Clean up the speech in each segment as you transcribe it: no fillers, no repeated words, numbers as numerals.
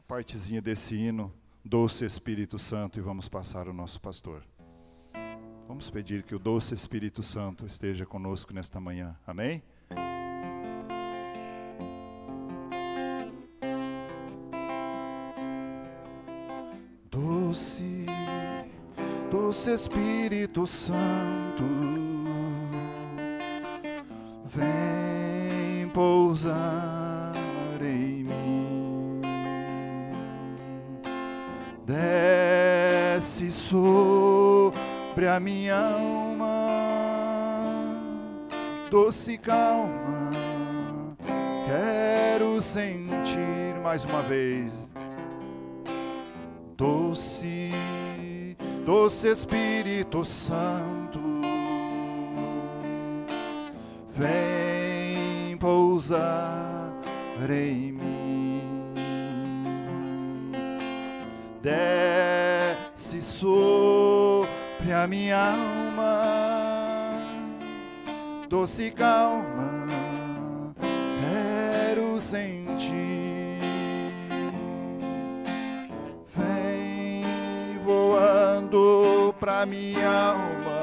uma partezinha desse hino, Doce Espírito Santo, e vamos passar ao nosso pastor. Vamos pedir que o doce Espírito Santo esteja conosco nesta manhã. Amém? Doce, doce Espírito Santo, vem pousar em mim. Desce sobre a minha alma, doce calma, quero sentir mais uma vez. Doce, doce Espírito Santo, vem pousar em mim. Desce sobre a minha alma, doce calma, quero sentir. Vem voando pra minha alma,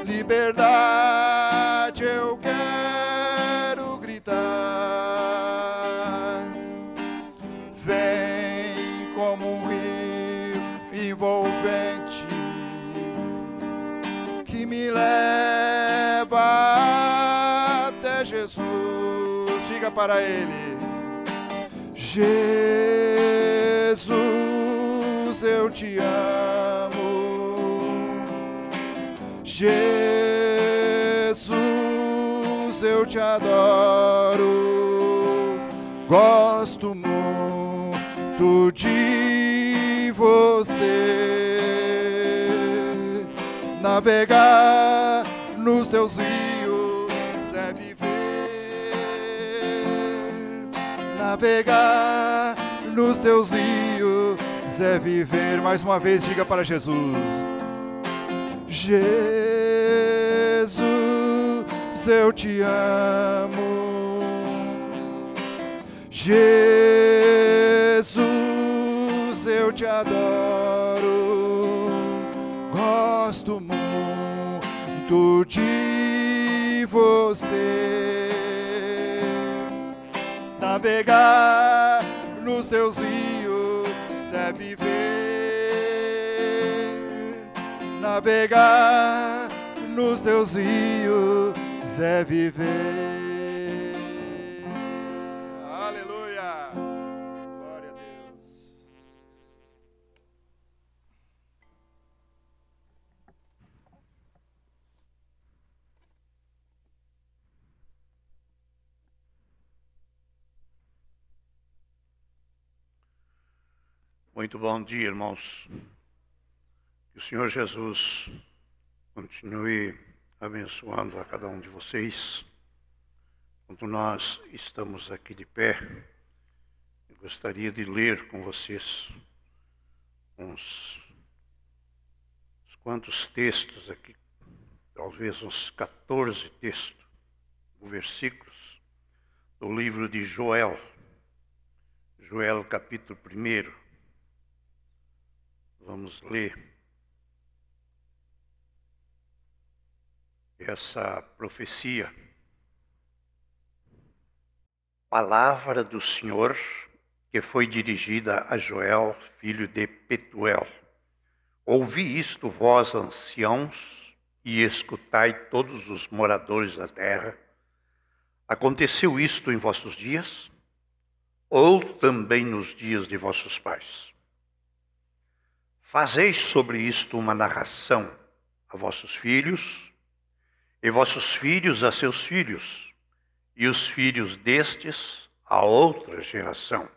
liberdade eu quero gritar. Vem como um rio envolvente que me leva até Jesus. Diga para ele: Jesus, eu te amo. Jesus, eu te adoro. Gosto muito de você. Navegar nos teus rios é viver. Navegar nos teus rios é viver. Mais uma vez, diga para Jesus: Jesus, eu te amo. Jesus, eu te adoro. Gosto muito de você. Navegar nos teus rios é viver. Navegar nos teus rios é viver. Aleluia! Glória a Deus. Muito bom dia, irmãos. Que o Senhor Jesus continue abençoando a cada um de vocês. Enquanto nós estamos aqui de pé, eu gostaria de ler com vocês uns quantos textos aqui, talvez uns 14 textos, versículos, do livro de Joel. Joel, capítulo 1. Vamos ler essa profecia. Palavra do Senhor que foi dirigida a Joel, filho de Petuel. Ouvi isto, vós anciãos, e escutai todos os moradores da terra. Aconteceu isto em vossos dias, ou também nos dias de vossos pais? Fazeis sobre isto uma narração a vossos filhos, e vossos filhos a seus filhos, e os filhos destes a outra geração.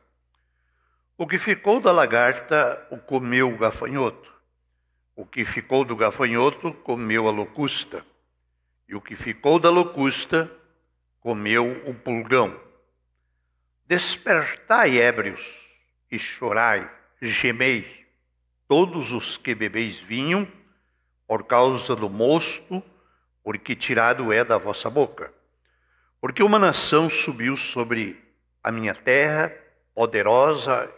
O que ficou da lagarta o comeu o gafanhoto, o que ficou do gafanhoto comeu a locusta, e o que ficou da locusta comeu o pulgão. Despertai, ébrios, e chorai, gemei, todos os que bebeis vinho, por causa do mosto, porque tirado é da vossa boca. Porque uma nação subiu sobre a minha terra, poderosa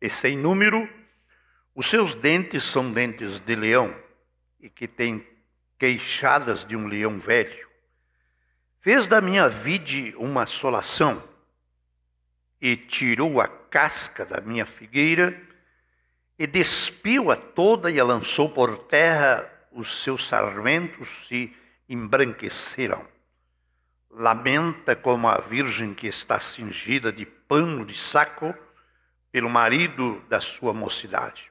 e sem número. Os seus dentes são dentes de leão e que tem queixadas de um leão velho. Fez da minha vide uma assolação e tirou a casca da minha figueira e despiu-a toda e a lançou por terra. Os seus sarmentos se embranqueceram. Lamenta como a virgem que está cingida de pano de saco pelo marido da sua mocidade.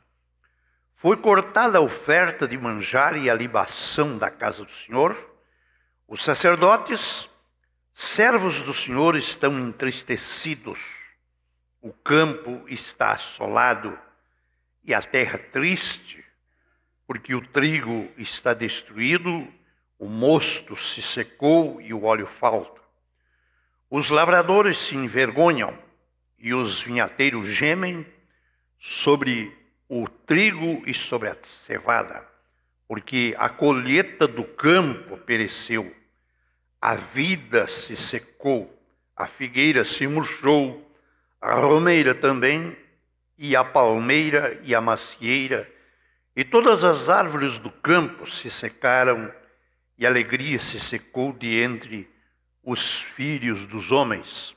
Foi cortada a oferta de manjar e a libação da casa do Senhor. Os sacerdotes, servos do Senhor, estão entristecidos. O campo está assolado e a terra triste, porque o trigo está destruído, o mosto se secou e o óleo falta. Os lavradores se envergonham e os vinhateiros gemem sobre o trigo e sobre a cevada, porque a colheita do campo pereceu, a vida se secou, a figueira se murchou, a romeira também, e a palmeira e a macieira, e todas as árvores do campo se secaram, e a alegria se secou de entre os filhos dos homens.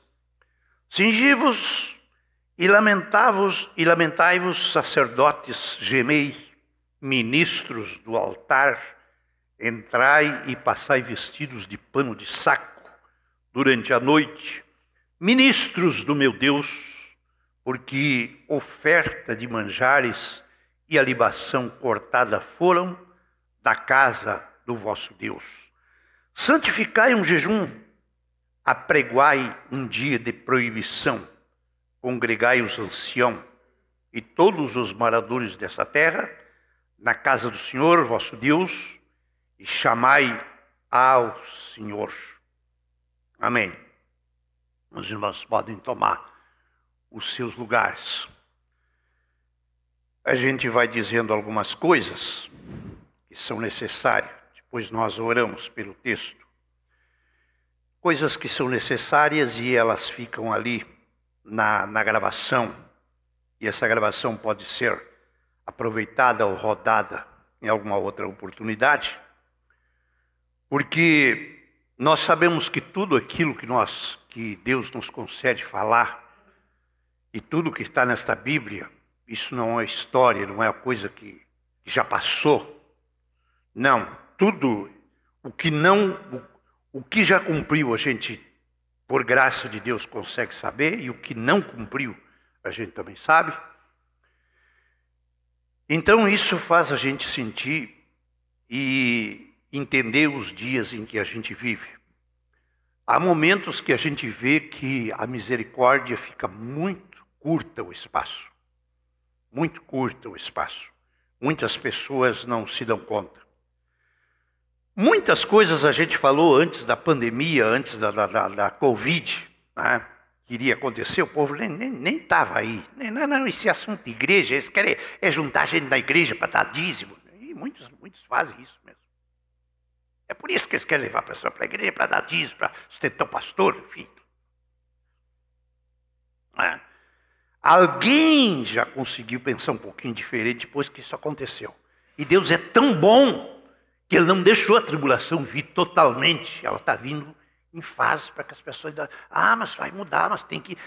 Cingi-vos e lamentai-vos, sacerdotes, gemei, ministros do altar, entrai e passai vestidos de pano de saco durante a noite, ministros do meu Deus, porque oferta de manjares e a libação cortada foram da casa do vosso Deus. Santificai um jejum, apregoai um dia de proibição, congregai os anciãos e todos os moradores dessa terra na casa do Senhor vosso Deus e chamai ao Senhor. Amém. Os irmãos podem tomar os seus lugares. A gente vai dizendo algumas coisas que são necessárias, depois nós oramos pelo texto. Coisas que são necessárias e elas ficam ali na gravação. E essa gravação pode ser aproveitada ou rodada em alguma outra oportunidade, porque nós sabemos que tudo aquilo que Deus nos concede falar, e tudo que está nesta Bíblia, isso não é história, não é uma coisa que já passou. Não, tudo o que já cumpriu a gente, por graça de Deus, consegue saber, e o que não cumpriu a gente também sabe. Então isso faz a gente sentir e entender os dias em que a gente vive. Há momentos que a gente vê que a misericórdia fica muito curta o espaço. Muito curta o espaço. Muitas pessoas não se dão conta. Muitas coisas a gente falou antes da pandemia, antes da Covid, né? Que iria acontecer, o povo nem estava aí. Não, esse assunto de igreja, eles querem juntar gente da igreja para dar dízimo. E muitos fazem isso mesmo. É por isso que eles querem levar a pessoa para a igreja, para dar dízimo, para sustentar o pastor, enfim. Alguém já conseguiu pensar um pouquinho diferente depois que isso aconteceu. E Deus é tão bom que Ele não deixou a tribulação vir totalmente. Ela está vindo em fases para que as pessoas... mas vai mudar, nós temos que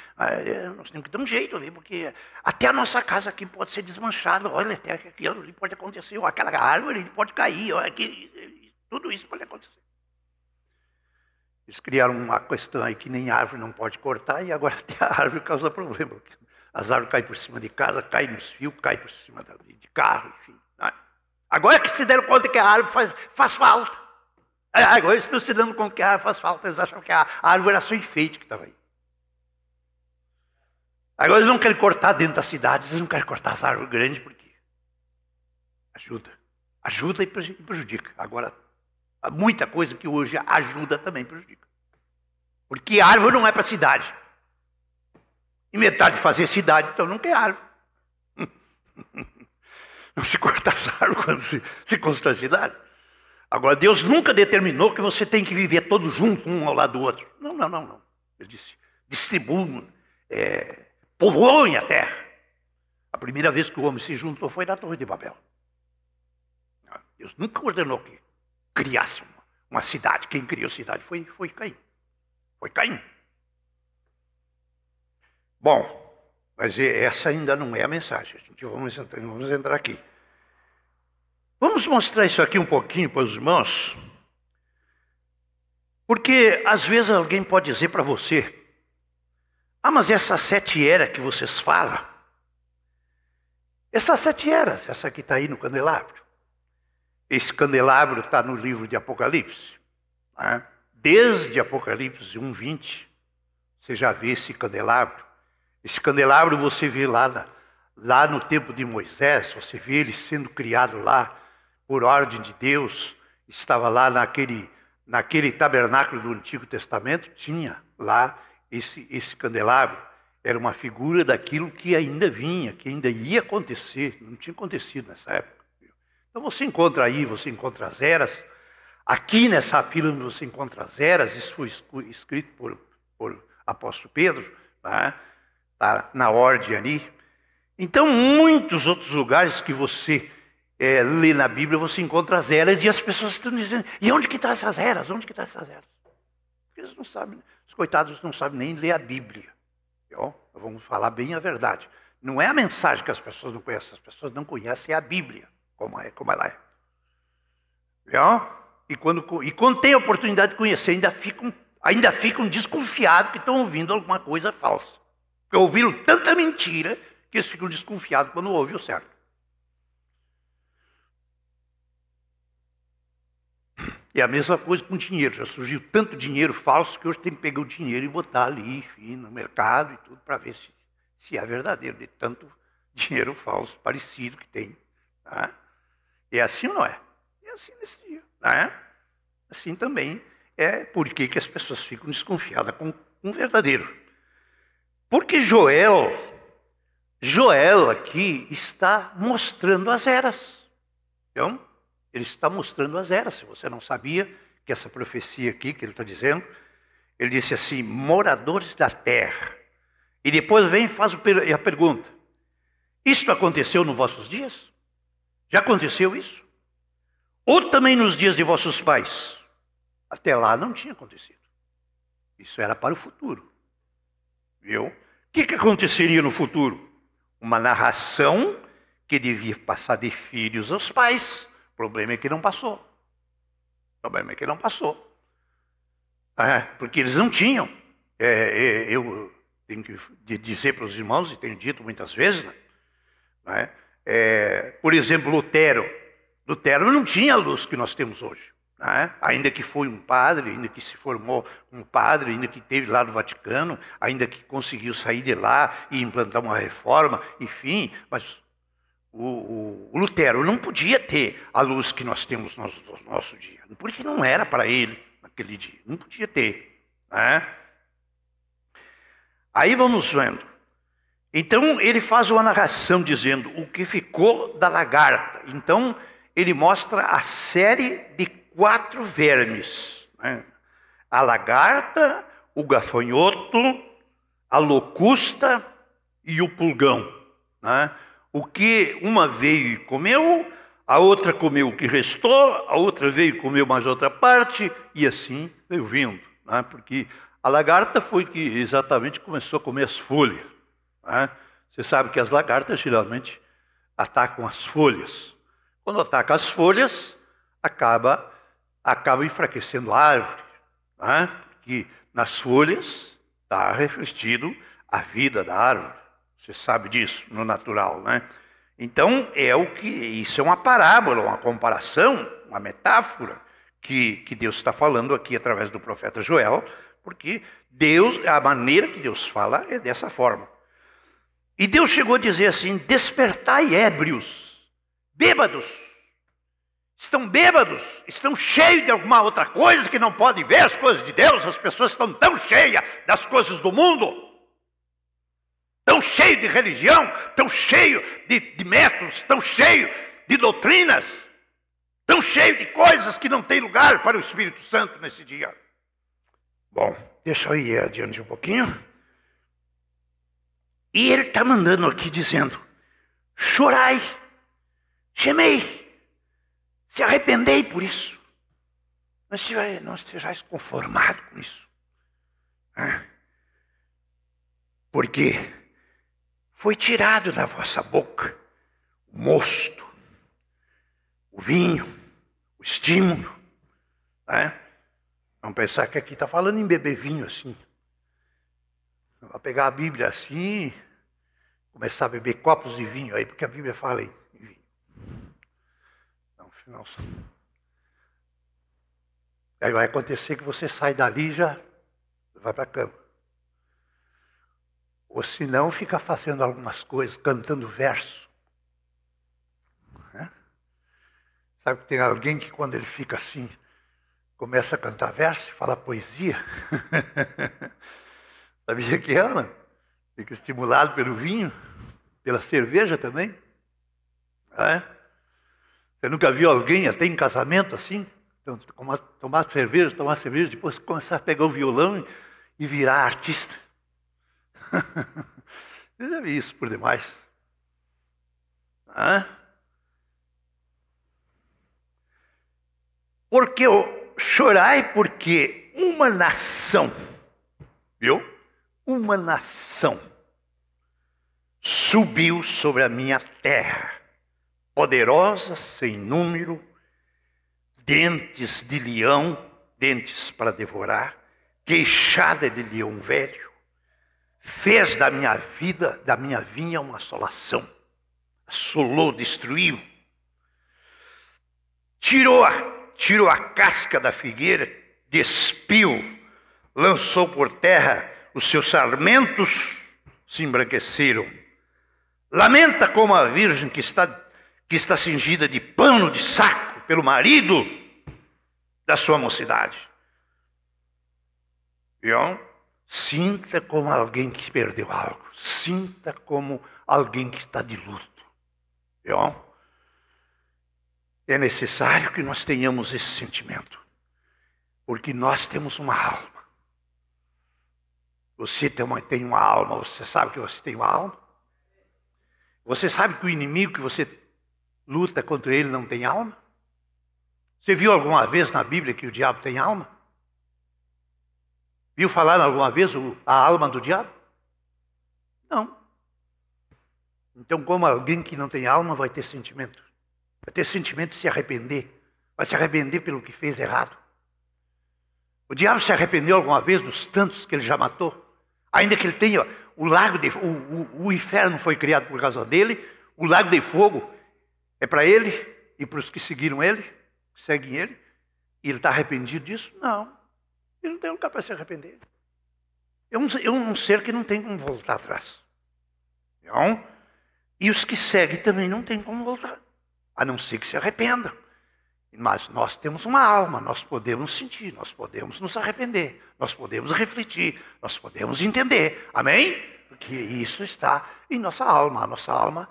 dar um jeito ali, porque até a nossa casa aqui pode ser desmanchada. Olha, até aquilo ali pode acontecer. Ou aquela árvore ali pode cair. Olha, tudo isso pode acontecer. Eles criaram uma questão aí que nem árvore não pode cortar, e agora até a árvore causa problema. As árvores caem por cima de casa, caem nos fios, caem por cima de carro, enfim. Agora que se deram conta que a árvore faz falta. Agora eles estão se dando conta que a árvore faz falta. Eles acham que a árvore era só enfeite que estava aí. Agora eles não querem cortar dentro das cidades, eles não querem cortar as árvores grandes, porque ajuda e prejudica. Agora, muita coisa que hoje ajuda também prejudica. Porque árvore não é para cidade. E metade de fazer cidade, então não quer árvore. Não se corta as árvores quando se constrói cidade. Agora, Deus nunca determinou que você tem que viver todos juntos, um ao lado do outro. Não. Ele disse, distribuam povoem a terra. A primeira vez que o homem se juntou foi na Torre de Babel. Deus nunca ordenou que criasse uma cidade. Quem criou cidade foi Caim. Foi Caim. Bom, mas essa ainda não é a mensagem. Vamos entrar aqui. Vamos mostrar isso aqui um pouquinho para os irmãos. Porque às vezes alguém pode dizer para você: ah, mas essas 7 eras que vocês falam, essas 7 eras, essa que está aí no candelabro. Esse candelabro está no livro de Apocalipse. Né? Desde Apocalipse 1:20, você já vê esse candelabro. Esse candelabro você vê lá no tempo de Moisés, você vê ele sendo criado lá por ordem de Deus. Estava lá naquele tabernáculo do Antigo Testamento, tinha lá esse candelabro. Era uma figura daquilo que ainda vinha, que ainda ia acontecer. Não tinha acontecido nessa época. Então você encontra aí, você encontra as eras. Aqui nessa pílula você encontra as eras. Isso foi escrito por apóstolo Pedro, né? Tá na ordem ali. Então, muitos outros lugares que você lê na Bíblia, você encontra as eras, e as pessoas estão dizendo: e onde que estão essas eras? Onde que estão essas eras? Eles não sabem, os coitados não sabem nem ler a Bíblia. Vamos falar bem a verdade. Não é a mensagem que as pessoas não conhecem, as pessoas não conhecem a Bíblia, como ela é. E quando tem a oportunidade de conhecer, ainda ficam desconfiados que estão ouvindo alguma coisa falsa. Porque ouviram tanta mentira que eles ficam desconfiados quando ouvem o certo. E a mesma coisa com dinheiro. Já surgiu tanto dinheiro falso que hoje tem que pegar o dinheiro e botar ali, enfim, no mercado e tudo, para ver se é verdadeiro, de tanto dinheiro falso parecido que tem. Tá? É assim ou não é? É assim nesse dia. Tá? Assim também é porque que as pessoas ficam desconfiadas com um verdadeiro. Porque Joel aqui está mostrando as eras. Então, ele está mostrando as eras. Se você não sabia que essa profecia aqui que ele está dizendo, ele disse assim: moradores da terra. E depois vem e faz a pergunta: isto aconteceu nos vossos dias? Já aconteceu isso? Ou também nos dias de vossos pais? Até lá não tinha acontecido. Isso era para o futuro. Viu? O que aconteceria no futuro? Uma narração que devia passar de filhos aos pais. O problema é que não passou. Porque eles não tinham. Eu tenho que dizer para os irmãos, e tenho dito muitas vezes, né? Por exemplo, Lutero não tinha a luz que nós temos hoje. Né? Ainda que foi um padre, ainda que se formou um padre, ainda que esteve lá no Vaticano, ainda que conseguiu sair de lá e implantar uma reforma, enfim, mas o Lutero não podia ter a luz que nós temos no nosso dia, porque não era para ele naquele dia, não podia ter. Né? Aí vamos vendo. Então ele faz uma narração dizendo o que ficou da lagarta. Então ele mostra a série de 4 vermes, né? A lagarta, o gafanhoto, a locusta e o pulgão. Né? O que uma veio e comeu, a outra comeu o que restou, a outra veio e comeu mais outra parte, e assim veio vindo. Né? Porque a lagarta foi que exatamente começou a comer as folhas. Né? Você sabe que as lagartas geralmente atacam as folhas. Quando ataca as folhas, acaba enfraquecendo a árvore, né? Porque nas folhas está refletido a vida da árvore. Você sabe disso no natural, né? Então isso é uma parábola, uma comparação, uma metáfora que Deus está falando aqui através do profeta Joel, porque a maneira que Deus fala é dessa forma. E Deus chegou a dizer assim: despertai ébrios, bêbados. Estão bêbados, estão cheios de alguma outra coisa que não podem ver as coisas de Deus. As pessoas estão tão cheias das coisas do mundo, tão cheios de religião, tão cheios de métodos, tão cheios de doutrinas, tão cheios de coisas que não tem lugar para o Espírito Santo nesse dia. Bom, deixa eu ir adiante um pouquinho. E ele está mandando aqui dizendo: chorai, gemei, se arrependei por isso. Não estejais conformados com isso. Porque foi tirado da vossa boca o mosto, o vinho, o estímulo. Vamos pensar que aqui está falando em beber vinho assim. Vai pegar a Bíblia assim, começar a beber copos de vinho aí, porque a Bíblia fala em vinho. Não. Aí vai acontecer que você sai dali e já vai para a cama. Ou se não, fica fazendo algumas coisas, cantando verso. Sabe que tem alguém que quando ele fica assim, começa a cantar verso, fala poesia. Sabia que ela fica estimulado pelo vinho, pela cerveja também? Você nunca viu alguém até em casamento assim? Então, tomar cerveja, depois começar a pegar o violão e virar artista. Eu já vi isso por demais. Porque chorai, porque uma nação, viu? Uma nação subiu sobre a minha terra, poderosa, sem número, dentes de leão, dentes para devorar, queixada de leão velho, fez da minha vinha uma assolação, assolou, destruiu, tirou a casca da figueira, despiu, lançou por terra, os seus sarmentos se embranqueceram. Lamenta como a virgem que está cingida de pano de saco pelo marido da sua mocidade. Viu? Sinta como alguém que perdeu algo. Sinta como alguém que está de luto. Viu? É necessário que nós tenhamos esse sentimento. Porque nós temos uma alma. Você tem uma alma, você sabe que você tem uma alma? Você sabe que o inimigo que você luta contra ele não tem alma? Você viu alguma vez na Bíblia que o diabo tem alma? Viu falar alguma vez a alma do diabo? Não. Então, como alguém que não tem alma vai ter sentimento? Vai ter sentimento de se arrepender. Vai se arrepender pelo que fez errado. O diabo se arrependeu alguma vez dos tantos que ele já matou? Ainda que ele tenha o inferno foi criado por causa dele, o lago de fogo é para ele e para os que seguiram ele, que seguem ele, e ele está arrependido disso? Não, ele não tem lugar para se arrepender. É um ser que não tem como voltar atrás. Não? E os que seguem também não tem como voltar, a não ser que se arrependam. Mas nós temos uma alma, nós podemos sentir, nós podemos nos arrepender, nós podemos refletir, nós podemos entender. Amém? Porque isso está em nossa alma. A nossa alma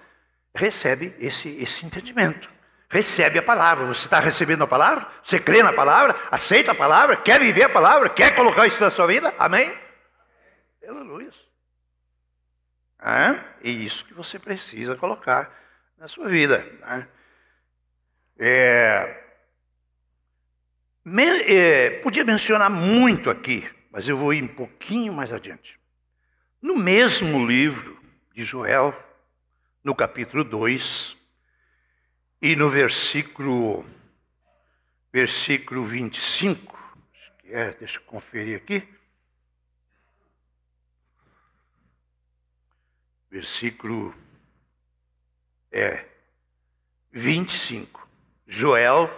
recebe esse entendimento. Recebe a palavra. Você está recebendo a palavra? Você crê na palavra? Aceita a palavra? Quer viver a palavra? Quer colocar isso na sua vida? Amém? Aleluia. É isso que você precisa colocar na sua vida. Podia mencionar muito aqui, mas eu vou ir um pouquinho mais adiante. No mesmo livro de Joel, no capítulo 2, e no versículo 25, deixa eu conferir aqui. Versículo 25. Joel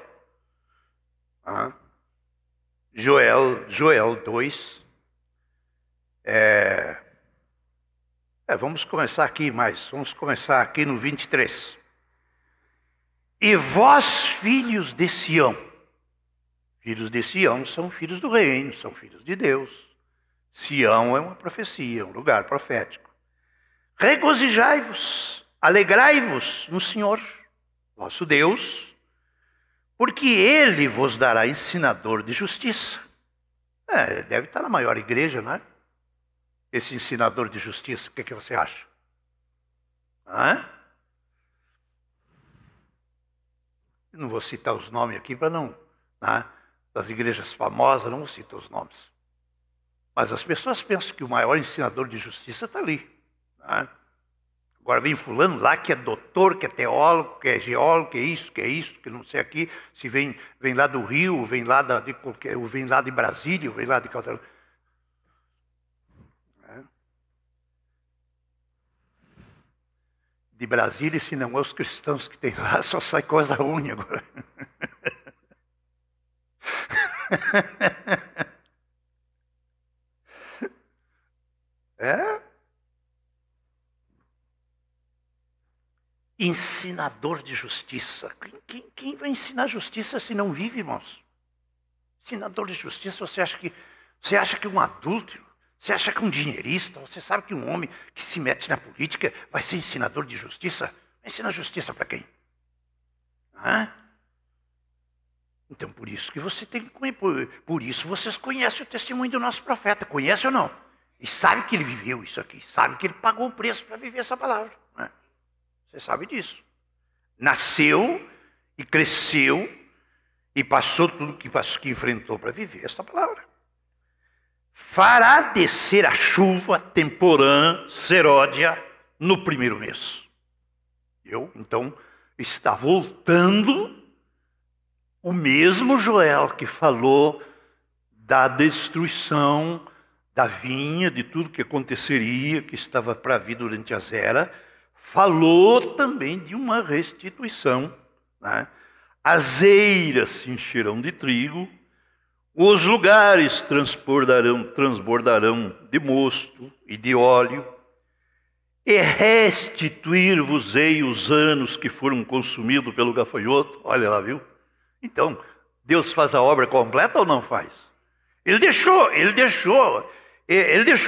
2. Vamos começar aqui no 23. E vós, filhos de Sião são filhos do reino, são filhos de Deus. Sião é uma profecia, um lugar profético. Regozijai-vos, alegrai-vos no Senhor, vosso Deus, porque Ele vos dará ensinador de justiça. Deve estar na maior igreja, não é? Esse ensinador de justiça, o que você acha? Não vou citar os nomes aqui para não... das igrejas famosas, não vou citar os nomes. Mas as pessoas pensam que o maior ensinador de justiça está ali. Agora vem fulano lá que é doutor, que é teólogo, que é geólogo, que é isso, que não sei aqui. Se vem lá do Rio, vem lá de Brasília, vem lá de Caldeirão. De Brasília, se não é os cristãos que tem lá, só sai coisa ruim agora. Ensinador de justiça. Quem vai ensinar justiça se não vive, irmãos? Ensinador de justiça, você acha que um adúltero, você acha que um dinheirista, você sabe que um homem que se mete na política vai ser ensinador de justiça? Vai ensinar justiça para quem? Então, por isso que você tem que... Por isso vocês conhecem o testemunho do nosso profeta. Conhece ou não? E sabe que ele viveu isso aqui. Sabe que ele pagou o preço para viver essa palavra. Você sabe disso. Nasceu e cresceu e passou tudo que enfrentou para viver essa palavra. Fará descer a chuva temporã, seródia, no primeiro mês. Então, está voltando o mesmo Joel que falou da destruição da vinha, de tudo que aconteceria, que estava para vir durante as eras, falou também de uma restituição. As eiras se encherão de trigo, os lugares transbordarão de mosto e de óleo, e restituir-vos-ei os anos que foram consumidos pelo gafanhoto. Olha lá, viu? Então, Deus faz a obra completa ou não faz? Ele deixou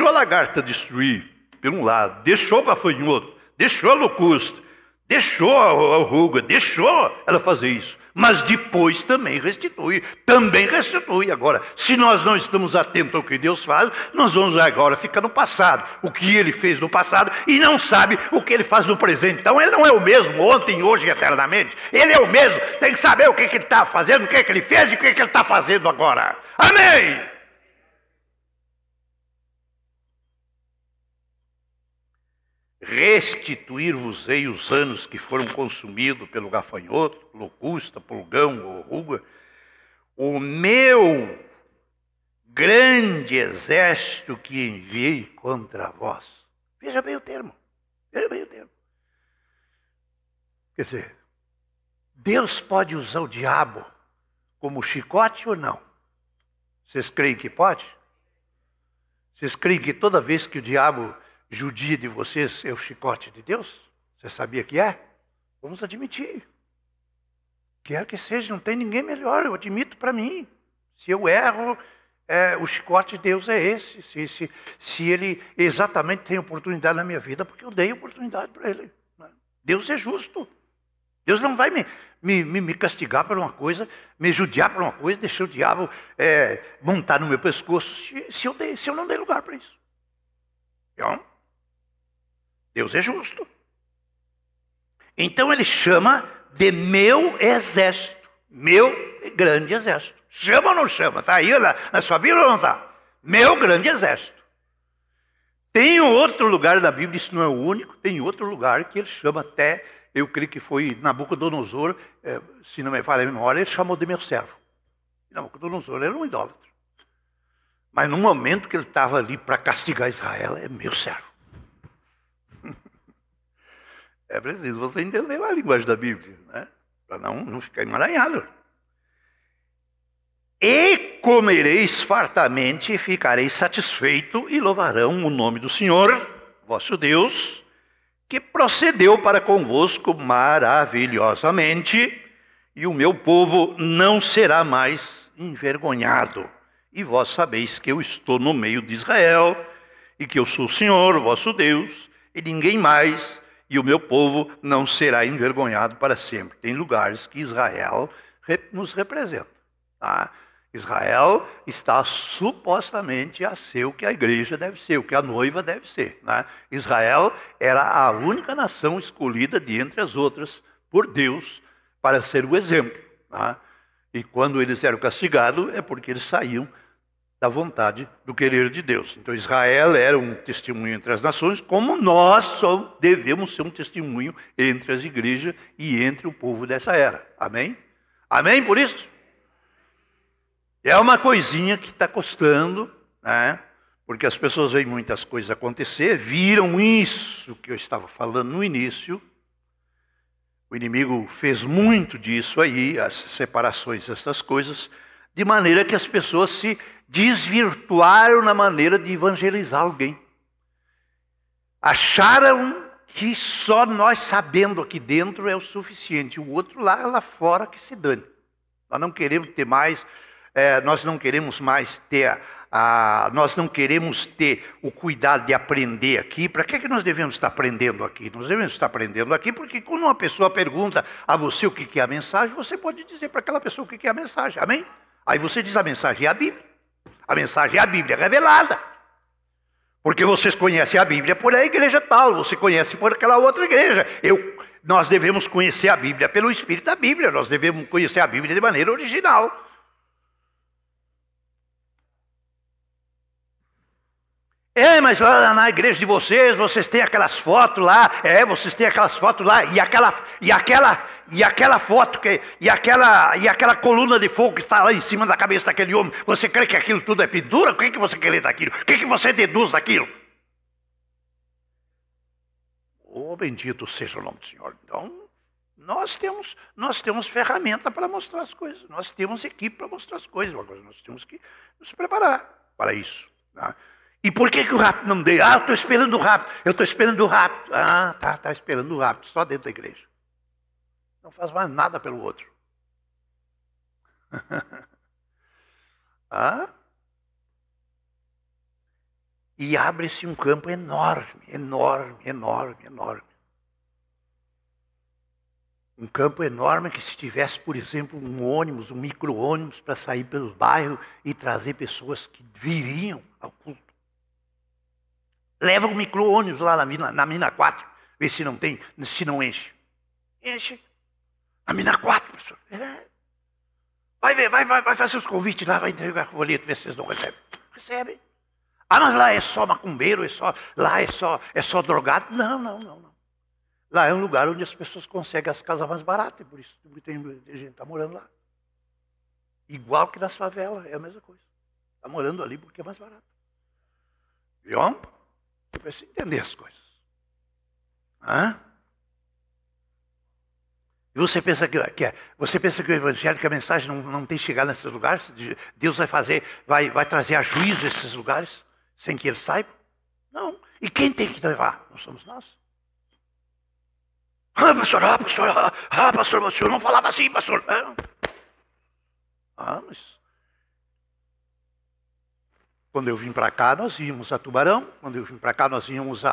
a lagarta destruir, por um lado, deixou o gafanhoto, deixou a locusta, deixou a ruga, deixou ela fazer isso. Mas depois também restitui. Agora, se nós não estamos atentos ao que Deus faz, nós vamos agora ficar no passado. O que ele fez no passado e não sabe o que ele faz no presente. Então ele não é o mesmo ontem, hoje e eternamente. Ele é o mesmo. Tem que saber o que ele está fazendo, o que ele fez e o que ele está fazendo agora. Amém! Restituir-vos-ei os anos que foram consumidos pelo gafanhoto, locusta, pulgão ou ruga, o meu grande exército que enviei contra vós. Veja bem o termo. Quer dizer, Deus pode usar o diabo como chicote ou não? Vocês creem que pode? Vocês creem que toda vez que o diabo judia de vocês é o chicote de Deus? Você sabia que é? Vamos admitir. Quer que seja, não tem ninguém melhor, eu admito para mim. Se eu erro, o chicote de Deus é esse. Se ele exatamente tem oportunidade na minha vida, porque eu dei oportunidade para ele. Deus é justo. Deus não vai me castigar por uma coisa, me judiar por uma coisa, deixar o diabo montar no meu pescoço, se eu não dei lugar para isso. Então, Deus é justo. Então ele chama de meu exército. Meu grande exército. Chama ou não chama? Está aí na sua Bíblia ou não está? Meu grande exército. Tem outro lugar da Bíblia, isso não é o único, tem outro lugar que ele chama até, eu creio que foi Nabucodonosor, se não me falha a memória, ele chamou de meu servo. Nabucodonosor era um idólatra. Mas no momento que ele estava ali para castigar Israel, é meu servo. É preciso você entender a linguagem da Bíblia, né? Para não ficar emaranhado. E comereis fartamente, e ficareis satisfeito, e louvarão o nome do Senhor, vosso Deus, que procedeu para convosco maravilhosamente, e o meu povo não será mais envergonhado. E vós sabeis que eu estou no meio de Israel, e que eu sou o Senhor, vosso Deus, e ninguém mais, e o meu povo não será envergonhado para sempre. Tem lugares que Israel nos representa. Tá? Israel está supostamente a ser o que a igreja deve ser, o que a noiva deve ser, né? Israel era a única nação escolhida de entre as outras por Deus para ser o exemplo, né? E quando eles eram castigados é porque eles saíam da vontade, do querer de Deus. Então Israel era um testemunho entre as nações, como nós só devemos ser um testemunho entre as igrejas e entre o povo dessa era. Amém? Amém por isso? É uma coisinha que está custando, né? Porque as pessoas veem muitas coisas acontecer, viram isso que eu estava falando no início. O inimigo fez muito disso aí, as separações dessas coisas, de maneira que as pessoas se desvirtuaram na maneira de evangelizar alguém. Acharam que só nós sabendo aqui dentro é o suficiente, o outro lá fora que se dane. Nós não queremos ter mais... nós não queremos mais ter, nós não queremos ter o cuidado de aprender aqui. Para que nós devemos estar aprendendo aqui? Nós devemos estar aprendendo aqui porque quando uma pessoa pergunta a você o que é a mensagem, você pode dizer para aquela pessoa o que é a mensagem, amém? Aí você diz: a mensagem é a Bíblia. A mensagem é a Bíblia revelada. Porque vocês conhecem a Bíblia por a igreja tal, você conhece por aquela outra igreja. Nós devemos conhecer a Bíblia pelo Espírito da Bíblia, nós devemos conhecer a Bíblia de maneira original. Mas lá na igreja de vocês têm aquelas fotos lá, vocês têm aquelas fotos lá, e aquela foto, e aquela coluna de fogo que está lá em cima da cabeça daquele homem, você crê que aquilo tudo é pintura? O que você quer ler daquilo? O que você deduz daquilo? Oh, bendito seja o nome do Senhor. Então, nós temos ferramenta para mostrar as coisas, nós temos equipe para mostrar as coisas, nós temos que nos preparar para isso, né? E por que o rapto não veio? Eu estou esperando o rapto. Eu estou esperando o rapto. Está esperando o rapto, só dentro da igreja. Não faz mais nada pelo outro. E abre-se um campo enorme, enorme, enorme, enorme. Um campo enorme que se tivesse, por exemplo, um ônibus, um micro-ônibus para sair pelos bairros e trazer pessoas que viriam ao culto. Leva um micro-ônibus lá na mina 4, vê se não tem, se não enche. Enche. Na mina 4, professor. Vai ver, vai fazer os convites lá, vai entregar o folheto, ver se vocês não recebem. Recebem. Mas lá é só macumbeiro, lá é só drogado. Não. Lá é um lugar onde as pessoas conseguem as casas mais baratas, por isso tem gente que está morando lá. Igual que nas favelas, é a mesma coisa. Está morando ali porque é mais barato. Viu? Você precisa entender as coisas. E você pensa que o evangelho, que a mensagem não tem chegado nesses lugares? Deus vai trazer a juízo esses lugares, sem que ele saiba? Não. E quem tem que levar? Não somos nós. Pastor, o senhor não falava assim, pastor. Mas... Quando eu vim para cá, nós íamos a Tubarão. Quando eu vim para cá, nós íamos a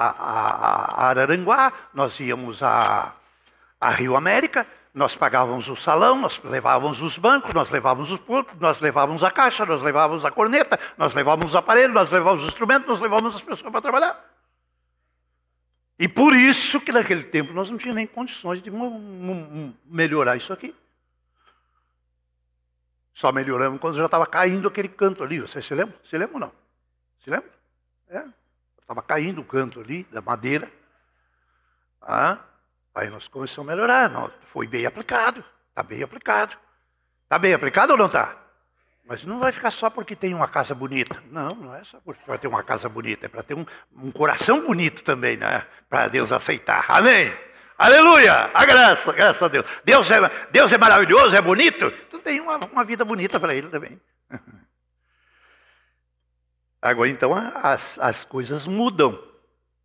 Araranguá. Nós íamos a Rio América. Nós pagávamos o salão, nós levávamos os bancos, nós levávamos os pontos, nós levávamos a caixa, nós levávamos a corneta, nós levávamos os aparelhos, nós levávamos os instrumentos, nós levávamos as pessoas para trabalhar. E por isso que naquele tempo nós não tínhamos nem condições de melhorar isso aqui. Só melhoramos quando já estava caindo aquele canto ali. Você se lembra? Se lembra ou não? Se lembra? Estava caindo o canto ali, da madeira. Aí nós começamos a melhorar. Não, foi bem aplicado. Está bem aplicado. Está bem aplicado ou não está? Mas não vai ficar só porque tem uma casa bonita. Não é só porque vai ter uma casa bonita. É para ter um coração bonito também, né? Para Deus aceitar. Amém? Aleluia! Graças a Deus. Deus é maravilhoso, é bonito. Então tem uma vida bonita para ele também. Agora, então, as coisas mudam.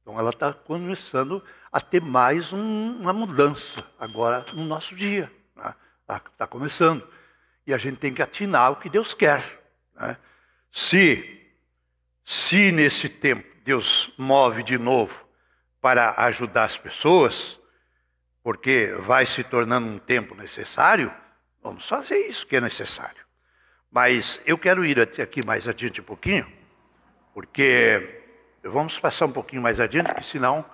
Então, ela está começando a ter mais uma mudança agora no nosso dia. Está começando. E a gente tem que atinar o que Deus quer. Né? Se nesse tempo Deus move de novo para ajudar as pessoas, porque vai se tornando um tempo necessário, vamos fazer isso que é necessário. Mas eu quero ir até aqui mais adiante um pouquinho, porque vamos passar um pouquinho mais adiante, porque senão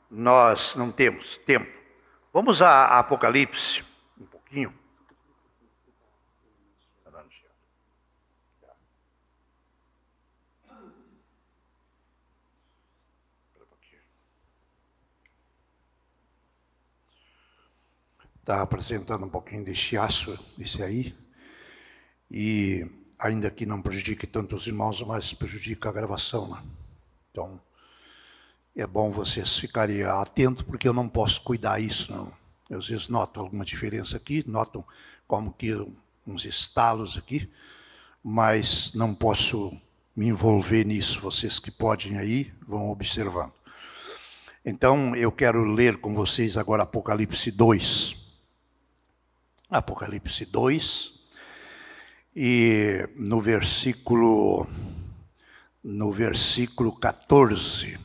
nós não temos tempo. Vamos a Apocalipse, um pouquinho. Está apresentando um pouquinho de chiaço, esse aí. E ainda que não prejudique tanto os irmãos, mas prejudica a gravação, né? Então, é bom vocês ficarem atentos, porque eu não posso cuidar isso, não. Eu, às vezes noto alguma diferença aqui, notam como que uns estalos aqui, mas não posso me envolver nisso. Vocês que podem aí, vão observando. Então, eu quero ler com vocês agora Apocalipse 2. Apocalipse 2. E no versículo 14.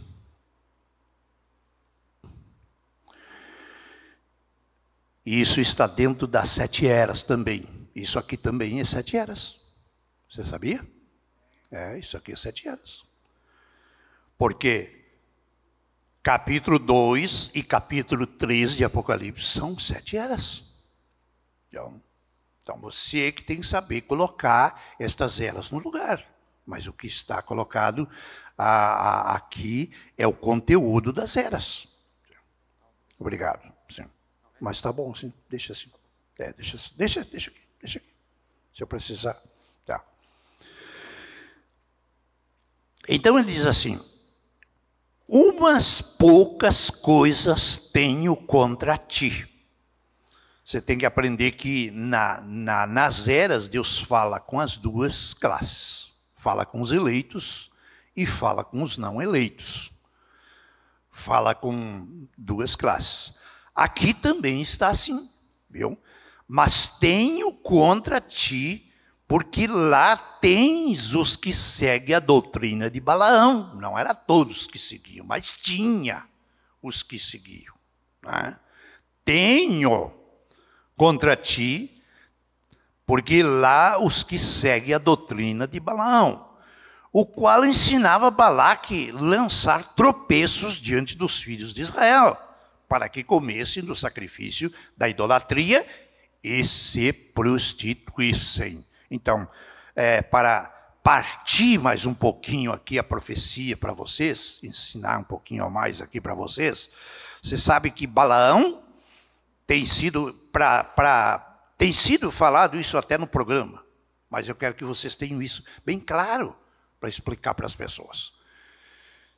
E isso está dentro das 7 eras também. Isso aqui também é 7 eras. Você sabia? Isso aqui é 7 eras. Porque capítulo 2 e capítulo 3 de Apocalipse são 7 eras. Então, você que tem que saber colocar estas eras no lugar. Mas o que está colocado aqui é o conteúdo das eras. Obrigado. Sim. Mas está bom, sim. Deixa assim. Deixa aqui. Se eu precisar. Tá. Então ele diz assim: umas poucas coisas tenho contra ti. Você tem que aprender que nas eras Deus fala com as duas classes. Fala com os eleitos e fala com os não eleitos. Fala com duas classes. Aqui também está assim, viu? Mas tenho contra ti, porque lá tens os que seguem a doutrina de Balaão. Não era todos que seguiam, mas tinha os que seguiam. Né? Tenho contra ti, porque lá os que seguem a doutrina de Balaão, o qual ensinava Balaque lançar tropeços diante dos filhos de Israel, para que comessem do sacrifício da idolatria e se prostituíssem. Então, para partir mais um pouquinho aqui a profecia para vocês, ensinar um pouquinho a mais aqui para vocês, você sabe que Balaão tem sido falado isso até no programa, mas eu quero que vocês tenham isso bem claro para explicar para as pessoas.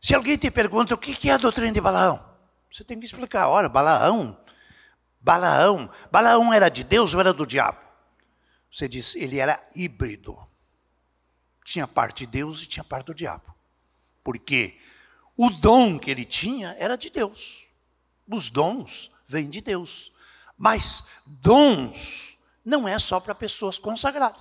Se alguém te pergunta o que é a doutrina de Balaão, você tem que explicar. Ora, Balaão era de Deus ou era do diabo? Você diz, ele era híbrido. Tinha parte de Deus e tinha parte do diabo. Porque o dom que ele tinha era de Deus. Os dons vêm de Deus. Mas dons não é só para pessoas consagradas.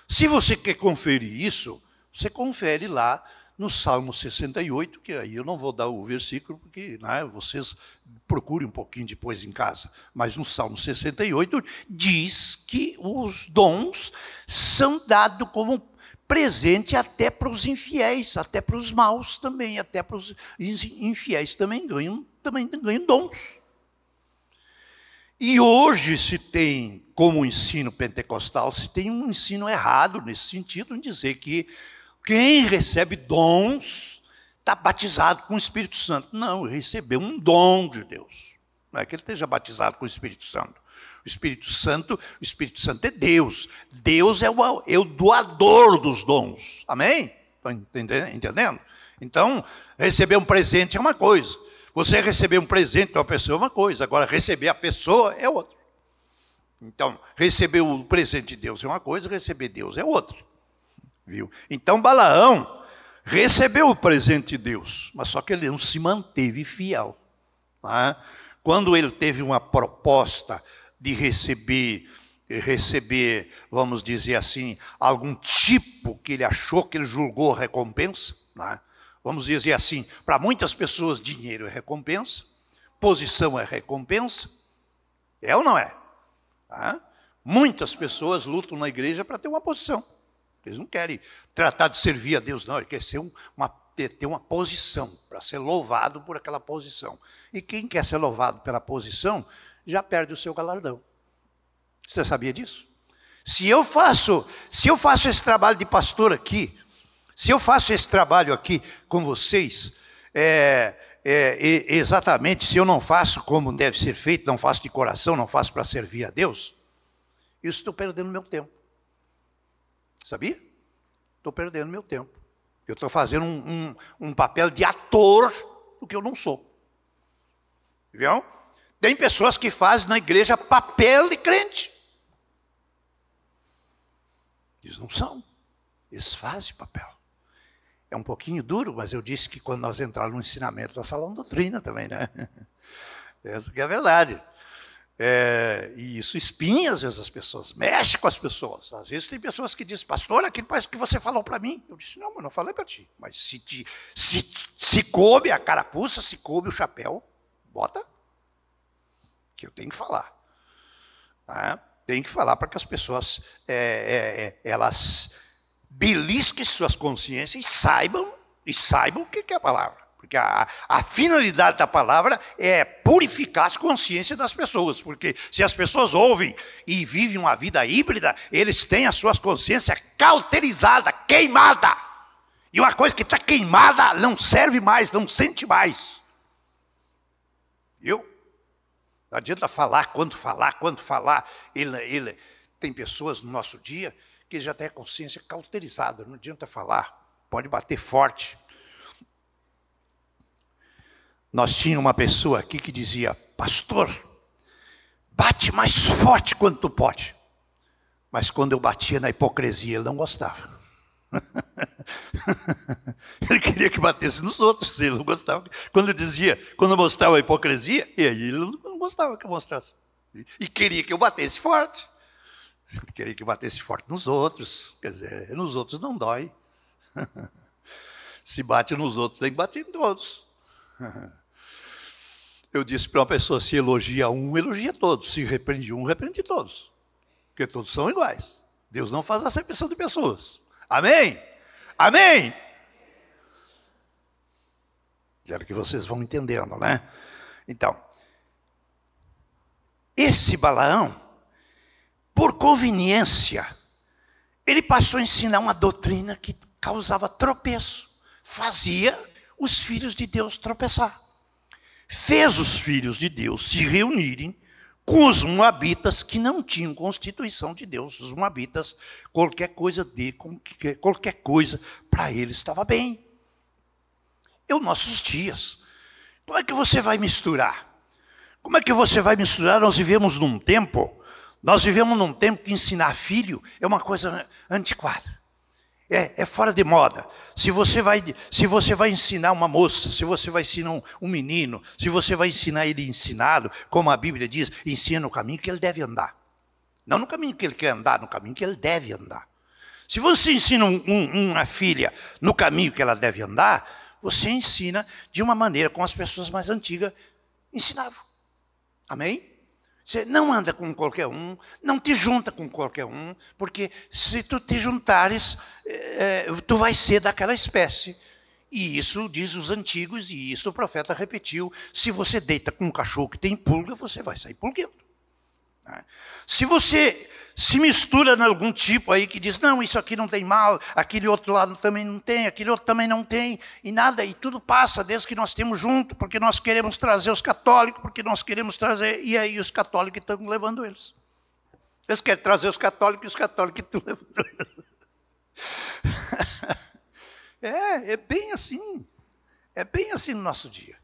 Se você quer conferir isso, você confere lá no Salmo 68, que aí eu não vou dar o versículo, porque vocês procurem um pouquinho depois em casa. Mas no Salmo 68 diz que os dons são dados como presente até para os infiéis, até para os maus também, até para os infiéis também ganham dons. E hoje se tem, como ensino pentecostal, se tem um ensino errado nesse sentido, em dizer que quem recebe dons está batizado com o Espírito Santo. Não, recebeu um dom de Deus. Não é que ele esteja batizado com o Espírito Santo. O Espírito Santo é Deus. Deus é o doador dos dons. Amém? Estão entendendo? Então, receber um presente é uma coisa. Você receber um presente de uma pessoa é uma coisa. Agora, receber a pessoa é outra. Então, receber o presente de Deus é uma coisa, receber Deus é outra. Viu? Então, Balaão recebeu o presente de Deus, mas só que ele não se manteve fiel. Né? Quando ele teve uma proposta de receber, vamos dizer assim, algum tipo que ele achou, que ele julgou recompensa, né? Vamos dizer assim, para muitas pessoas dinheiro é recompensa, posição é recompensa, é ou não é? Muitas pessoas lutam na igreja para ter uma posição. Eles não querem tratar de servir a Deus, não. Eles querem ter uma posição, para ser louvado por aquela posição. E quem quer ser louvado pela posição, já perde o seu galardão. Você sabia disso? Se eu faço esse trabalho de pastor aqui, se eu faço esse trabalho aqui com vocês, exatamente, se eu não faço como deve ser feito, não faço de coração, não faço para servir a Deus, eu estou perdendo meu tempo. Sabia? Estou perdendo meu tempo. Eu estou fazendo um papel de ator do que eu não sou. Viu? Tem pessoas que fazem na igreja papel de crente. Eles não são. Eles fazem papel. É um pouquinho duro, mas eu disse que quando nós entrarmos no ensinamento da Salão Doutrina também, né? Essa que é a verdade. E isso espinha, às vezes, as pessoas, mexe com as pessoas. Às vezes tem pessoas que dizem, pastor, aquilo parece que você falou para mim. Eu disse, não, mas não falei para ti. Mas se coube a carapuça, se coube o chapéu, bota. Que eu tenho que falar. Tá? Tenho que falar para que as pessoas, elas belisquem suas consciências e saibam o que é a palavra. Porque a finalidade da palavra é purificar as consciências das pessoas. Porque se as pessoas ouvem e vivem uma vida híbrida, eles têm as suas consciências cauterizadas, queimadas. E uma coisa que está queimada não serve mais, não sente mais. Viu? Não adianta falar, quando falar. Tem pessoas no nosso dia que já têm a consciência cauterizada. Não adianta falar, pode bater forte. Nós tínhamos uma pessoa aqui que dizia, pastor, bate mais forte quando tu pode. Mas quando eu batia na hipocrisia, ele não gostava. Ele queria que batesse nos outros, ele não gostava. Quando eu mostrava a hipocrisia, e aí ele não gostava que eu mostrasse. E queria que eu batesse forte. Queria que eu batesse forte nos outros. Quer dizer, nos outros não dói. Se bate nos outros, tem que bater em todos. Eu disse para uma pessoa, se elogia um, elogia todos. Se repreende um, repreende todos. Porque todos são iguais. Deus não faz acepção de pessoas. Amém? Amém? Quero que vocês vão entendendo, né? Então, esse Balaão, por conveniência, ele passou a ensinar uma doutrina que causava tropeço. Fazia os filhos de Deus tropeçar. Fez os filhos de Deus se reunirem com os moabitas que não tinham constituição de Deus. Os moabitas, qualquer coisa para eles estava bem. Nossos dias, como é que você vai misturar? Como é que você vai misturar? Nós vivemos num tempo que ensinar filho é uma coisa antiquada. É fora de moda. Se você vai ensinar uma moça, se você vai ensinar um menino, se você vai ensinar ele ensinado, como a Bíblia diz, ensina no caminho que ele deve andar. Não no caminho que ele quer andar, no caminho que ele deve andar. Se você ensina uma filha no caminho que ela deve andar, você ensina de uma maneira como as pessoas mais antigas ensinavam. Amém? Você não anda com qualquer um, não te junta com qualquer um, porque se tu te juntares, tu vai ser daquela espécie. E isso diz os antigos, e isso o profeta repetiu. Se você deita com um cachorro que tem pulga, você vai sair pulguento. Se você se mistura em algum tipo aí que diz, não, isso aqui não tem mal, aquele outro lado também não tem, aquele outro também não tem, e nada, e tudo passa desde que nós temos junto, porque nós queremos trazer os católicos, porque nós queremos trazer, e aí os católicos estão levando eles. Eles querem trazer os católicos e os católicos estão levando eles. É bem assim. É bem assim no nosso dia.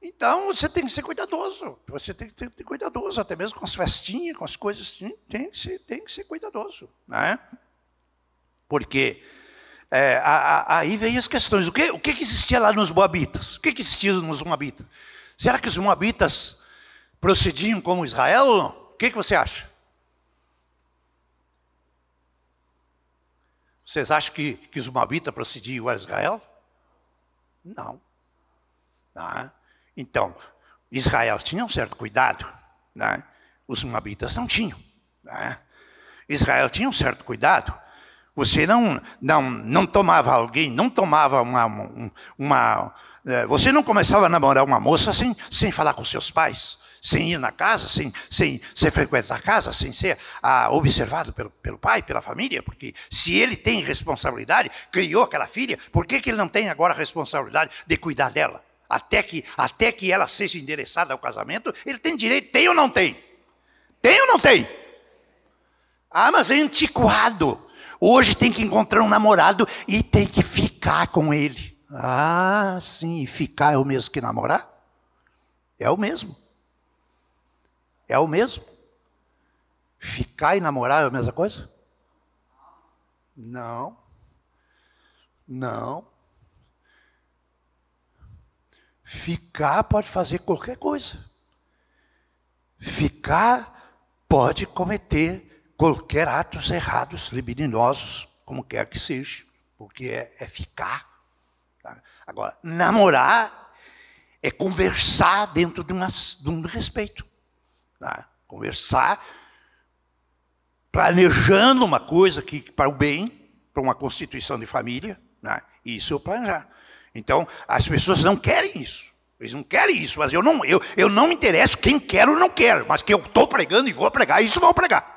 Então, você tem que ser cuidadoso. Você tem que ser cuidadoso, até mesmo com as festinhas, com as coisas assim. Tem que ser cuidadoso. Né? Porque aí vem as questões. O que existia lá nos Moabitas? O que existia nos Moabitas? Será que os Moabitas procediam como Israel ou não? O que você acha? Vocês acham que os Moabitas procediam igual a Israel? Não. Não. Então, Israel tinha um certo cuidado, né? Os moabitas não tinham. Né? Israel tinha um certo cuidado. Você não tomava alguém, não tomava você não começava a namorar uma moça sem falar com seus pais, sem ir na casa, sem frequentar a casa, sem ser observado pelo pai, pela família, porque se ele tem responsabilidade, criou aquela filha, por que ele não tem agora a responsabilidade de cuidar dela? Até que ela seja endereçada ao casamento, ele tem direito, tem ou não tem? Tem ou não tem? Ah, mas é antiquado. Hoje tem que encontrar um namorado e tem que ficar com ele. Ah, sim, ficar é o mesmo que namorar? É o mesmo. É o mesmo. Ficar e namorar é a mesma coisa? Não. Não. Ficar pode fazer qualquer coisa. Ficar pode cometer qualquer atos errados, libidinosos, como quer que seja, porque é ficar. Tá? Agora, namorar é conversar dentro de um respeito. Tá? Conversar, planejando uma coisa que para o bem, para uma constituição de família, tá? Isso é o planejar. Então, as pessoas não querem isso. Eles não querem isso, mas eu não me interesso quem quer ou não quer, mas que eu estou pregando e vou pregar, isso vou pregar.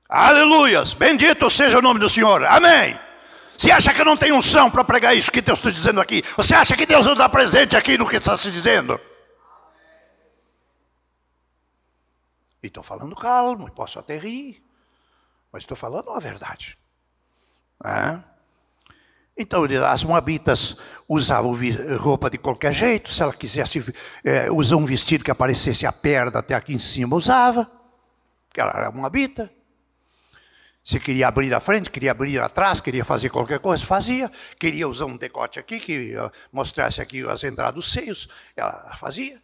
Aleluias, bendito seja o nome do Senhor, amém. Você acha que eu não tenho unção para pregar isso que Deus está dizendo aqui? Você acha que Deus não está presente aqui no que está se dizendo? E estou falando calmo, posso até rir, mas estou falando a verdade. Então, as moabitas usavam roupa de qualquer jeito, se ela quisesse usar um vestido que aparecesse a perna até aqui em cima, usava, porque ela era moabita. Se queria abrir a frente, queria abrir atrás, queria fazer qualquer coisa, fazia. Queria usar um decote aqui, que mostrasse aqui as entradas dos seios, ela fazia.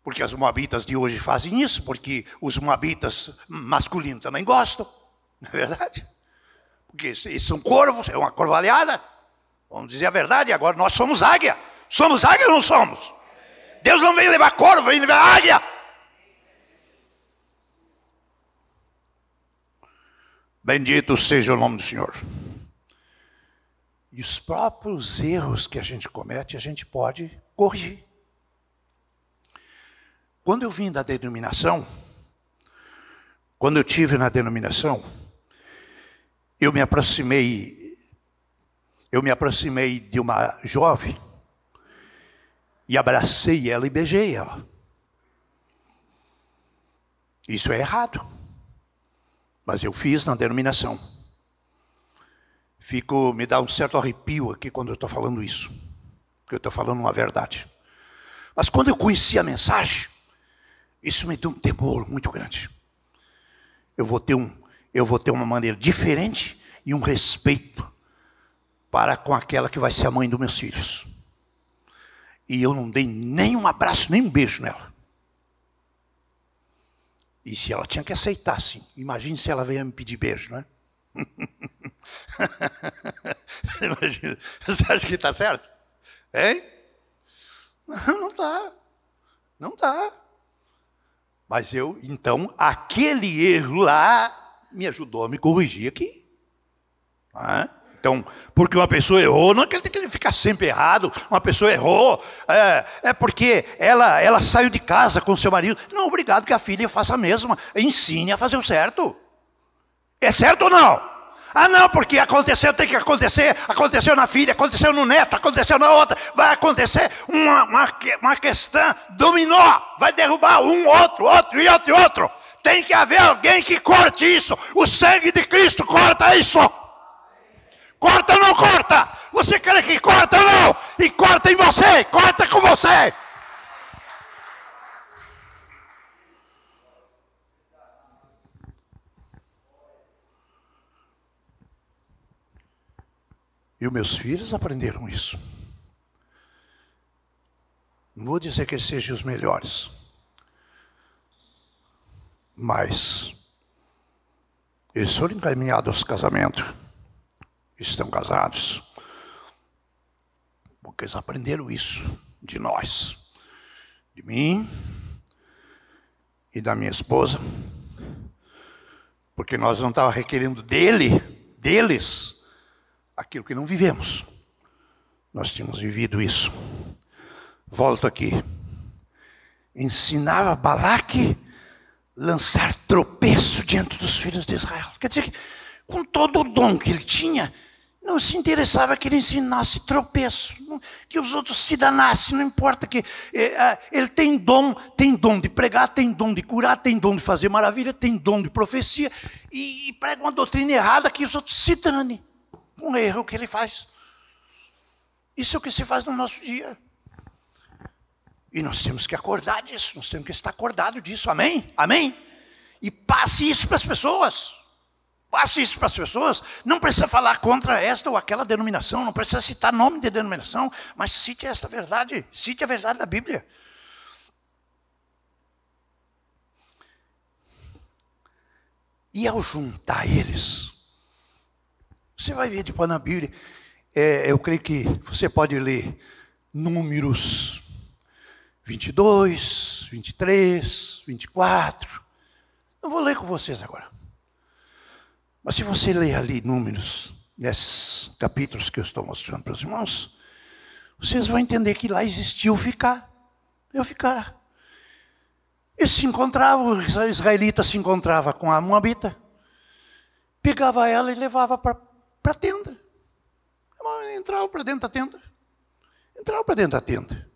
Porque as moabitas de hoje fazem isso, porque os moabitas masculinos também gostam, não é verdade? Porque eles são corvos, é uma corvalhada. Vamos dizer a verdade, agora nós somos águia. Somos águia ou não somos? Deus não vem levar corvo, vem levar águia. Bendito seja o nome do Senhor. E os próprios erros que a gente comete, a gente pode corrigir. Quando eu vim da denominação, quando eu tive na denominação, eu me aproximei de uma jovem e abracei ela e beijei ela. Isso é errado. Mas eu fiz na denominação. Me dá um certo arrepio aqui quando eu estou falando isso. Porque eu estou falando uma verdade. Mas quando eu conheci a mensagem, isso me deu um temor muito grande. Eu vou ter uma maneira diferente e um respeito para com aquela que vai ser a mãe dos meus filhos. E eu não dei nem um abraço, nem um beijo nela. E se ela tinha que aceitar, sim. Imagine se ela veio me pedir beijo, né? Imagina. Você acha que está certo? Hein? Não está. Não está. Mas então, aquele erro lá me ajudou a me corrigir aqui. Então, porque uma pessoa errou, não é que ele tem que ficar sempre errado. Uma pessoa errou, é porque ela saiu de casa com seu marido. Não, obrigado que a filha faça a mesma. Ensine a fazer o certo. É certo ou não? Ah, não, porque aconteceu, tem que acontecer. Aconteceu na filha, aconteceu no neto, aconteceu na outra. Vai acontecer uma questão dominó. Vai derrubar um, outro e outro. Tem que haver alguém que corte isso. O sangue de Cristo corta isso. Corta ou não corta? Você quer que corta ou não? E corta em você, corta com você. E os meus filhos aprenderam isso. Não vou dizer que eles sejam os melhores. Mas eles foram encaminhados ao casamento. Estão casados. Porque eles aprenderam isso de nós. De mim, e da minha esposa, porque nós não estávamos requerendo deles, aquilo que não vivemos. Nós tínhamos vivido isso. Volto aqui. Ensinava Balaque lançar tropeço diante dos filhos de Israel. Quer dizer que, com todo o dom que ele tinha, não se interessava que ele ensinasse tropeço, que os outros se danassem, não importa que ele tem dom de pregar, tem dom de curar, tem dom de fazer maravilha, tem dom de profecia, e prega uma doutrina errada que os outros se danem com o erro que ele faz. Isso é o que se faz no nosso dia. E nós temos que acordar disso, nós temos que estar acordados disso, amém? Amém? E passe isso para as pessoas. Passe isso para as pessoas. Não precisa falar contra esta ou aquela denominação, não precisa citar nome de denominação, mas cite esta verdade, cite a verdade da Bíblia. E ao juntar eles, você vai ver depois na Bíblia, eu creio que você pode ler Números 22, 23, 24. Não vou ler com vocês agora. Mas se você ler ali Números, nesses capítulos que eu estou mostrando para os irmãos, vocês vão entender que lá existia o ficar. Eu ficar. Eles se encontravam, os israelitas se encontravam com a moabita, pegava ela e levava para a tenda. Entrava para dentro da tenda. Entrava para dentro da tenda.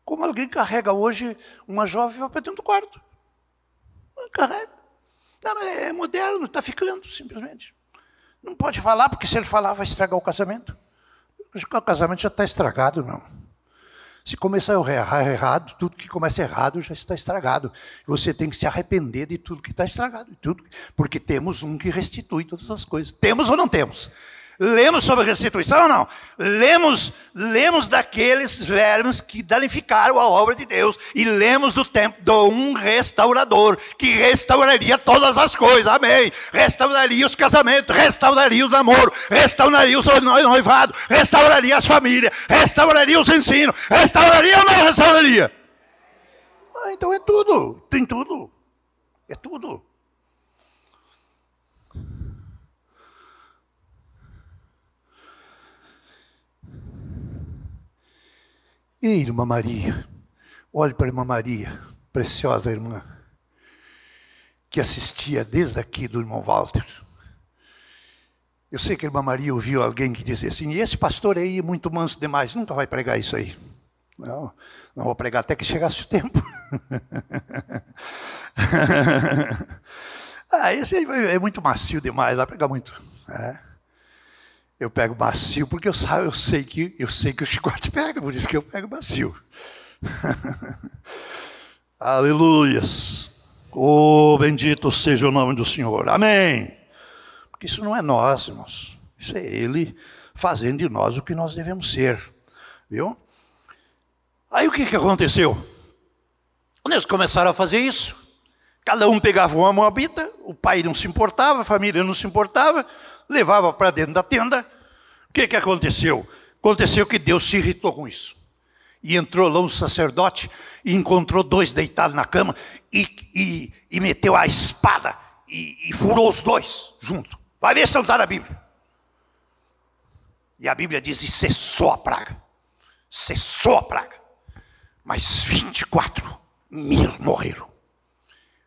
Como alguém carrega hoje uma jovem para dentro do quarto. Carrega. Não, é moderno, está ficando, simplesmente. Não pode falar, porque se ele falar vai estragar o casamento. O casamento já está estragado, não. Se começar errado, tudo que começa errado já está estragado. Você tem que se arrepender de tudo que está estragado. Tudo, porque temos um que restitui todas as coisas. Temos ou não temos? Lemos sobre restituição ou não? Lemos daqueles vermes que danificaram a obra de Deus. E lemos do tempo de um restaurador que restauraria todas as coisas. Amém. Restauraria os casamentos, restauraria os namoros, restauraria o noivado, restauraria as famílias, restauraria os ensinos, restauraria ou não restauraria? Então é tudo. Tem tudo. É tudo. E irmã Maria, olhe para a irmã Maria, preciosa irmã, que assistia desde aqui do irmão Walter. Eu sei que a irmã Maria ouviu alguém que dizia assim, e esse pastor aí é muito manso demais, nunca vai pregar isso aí. Não vou pregar até que chegasse o tempo. Esse aí é muito macio demais, vai pregar muito. Eu pego macio porque eu sei que o chicote pega, por isso que eu pego macio. Aleluias. Oh, bendito seja o nome do Senhor. Amém. Porque isso não é nós, irmãos. Isso é Ele fazendo de nós o que nós devemos ser. Viu? Aí o que aconteceu? Quando eles começaram a fazer isso, cada um pegava uma moabita, o pai não se importava, a família não se importava, levava para dentro da tenda. O que aconteceu? Aconteceu que Deus se irritou com isso. E entrou lá um sacerdote e encontrou dois deitados na cama e meteu a espada e furou os dois junto. Vai ver se não está na Bíblia. E a Bíblia diz, e cessou a praga. Cessou a praga. Mas 24 mil morreram.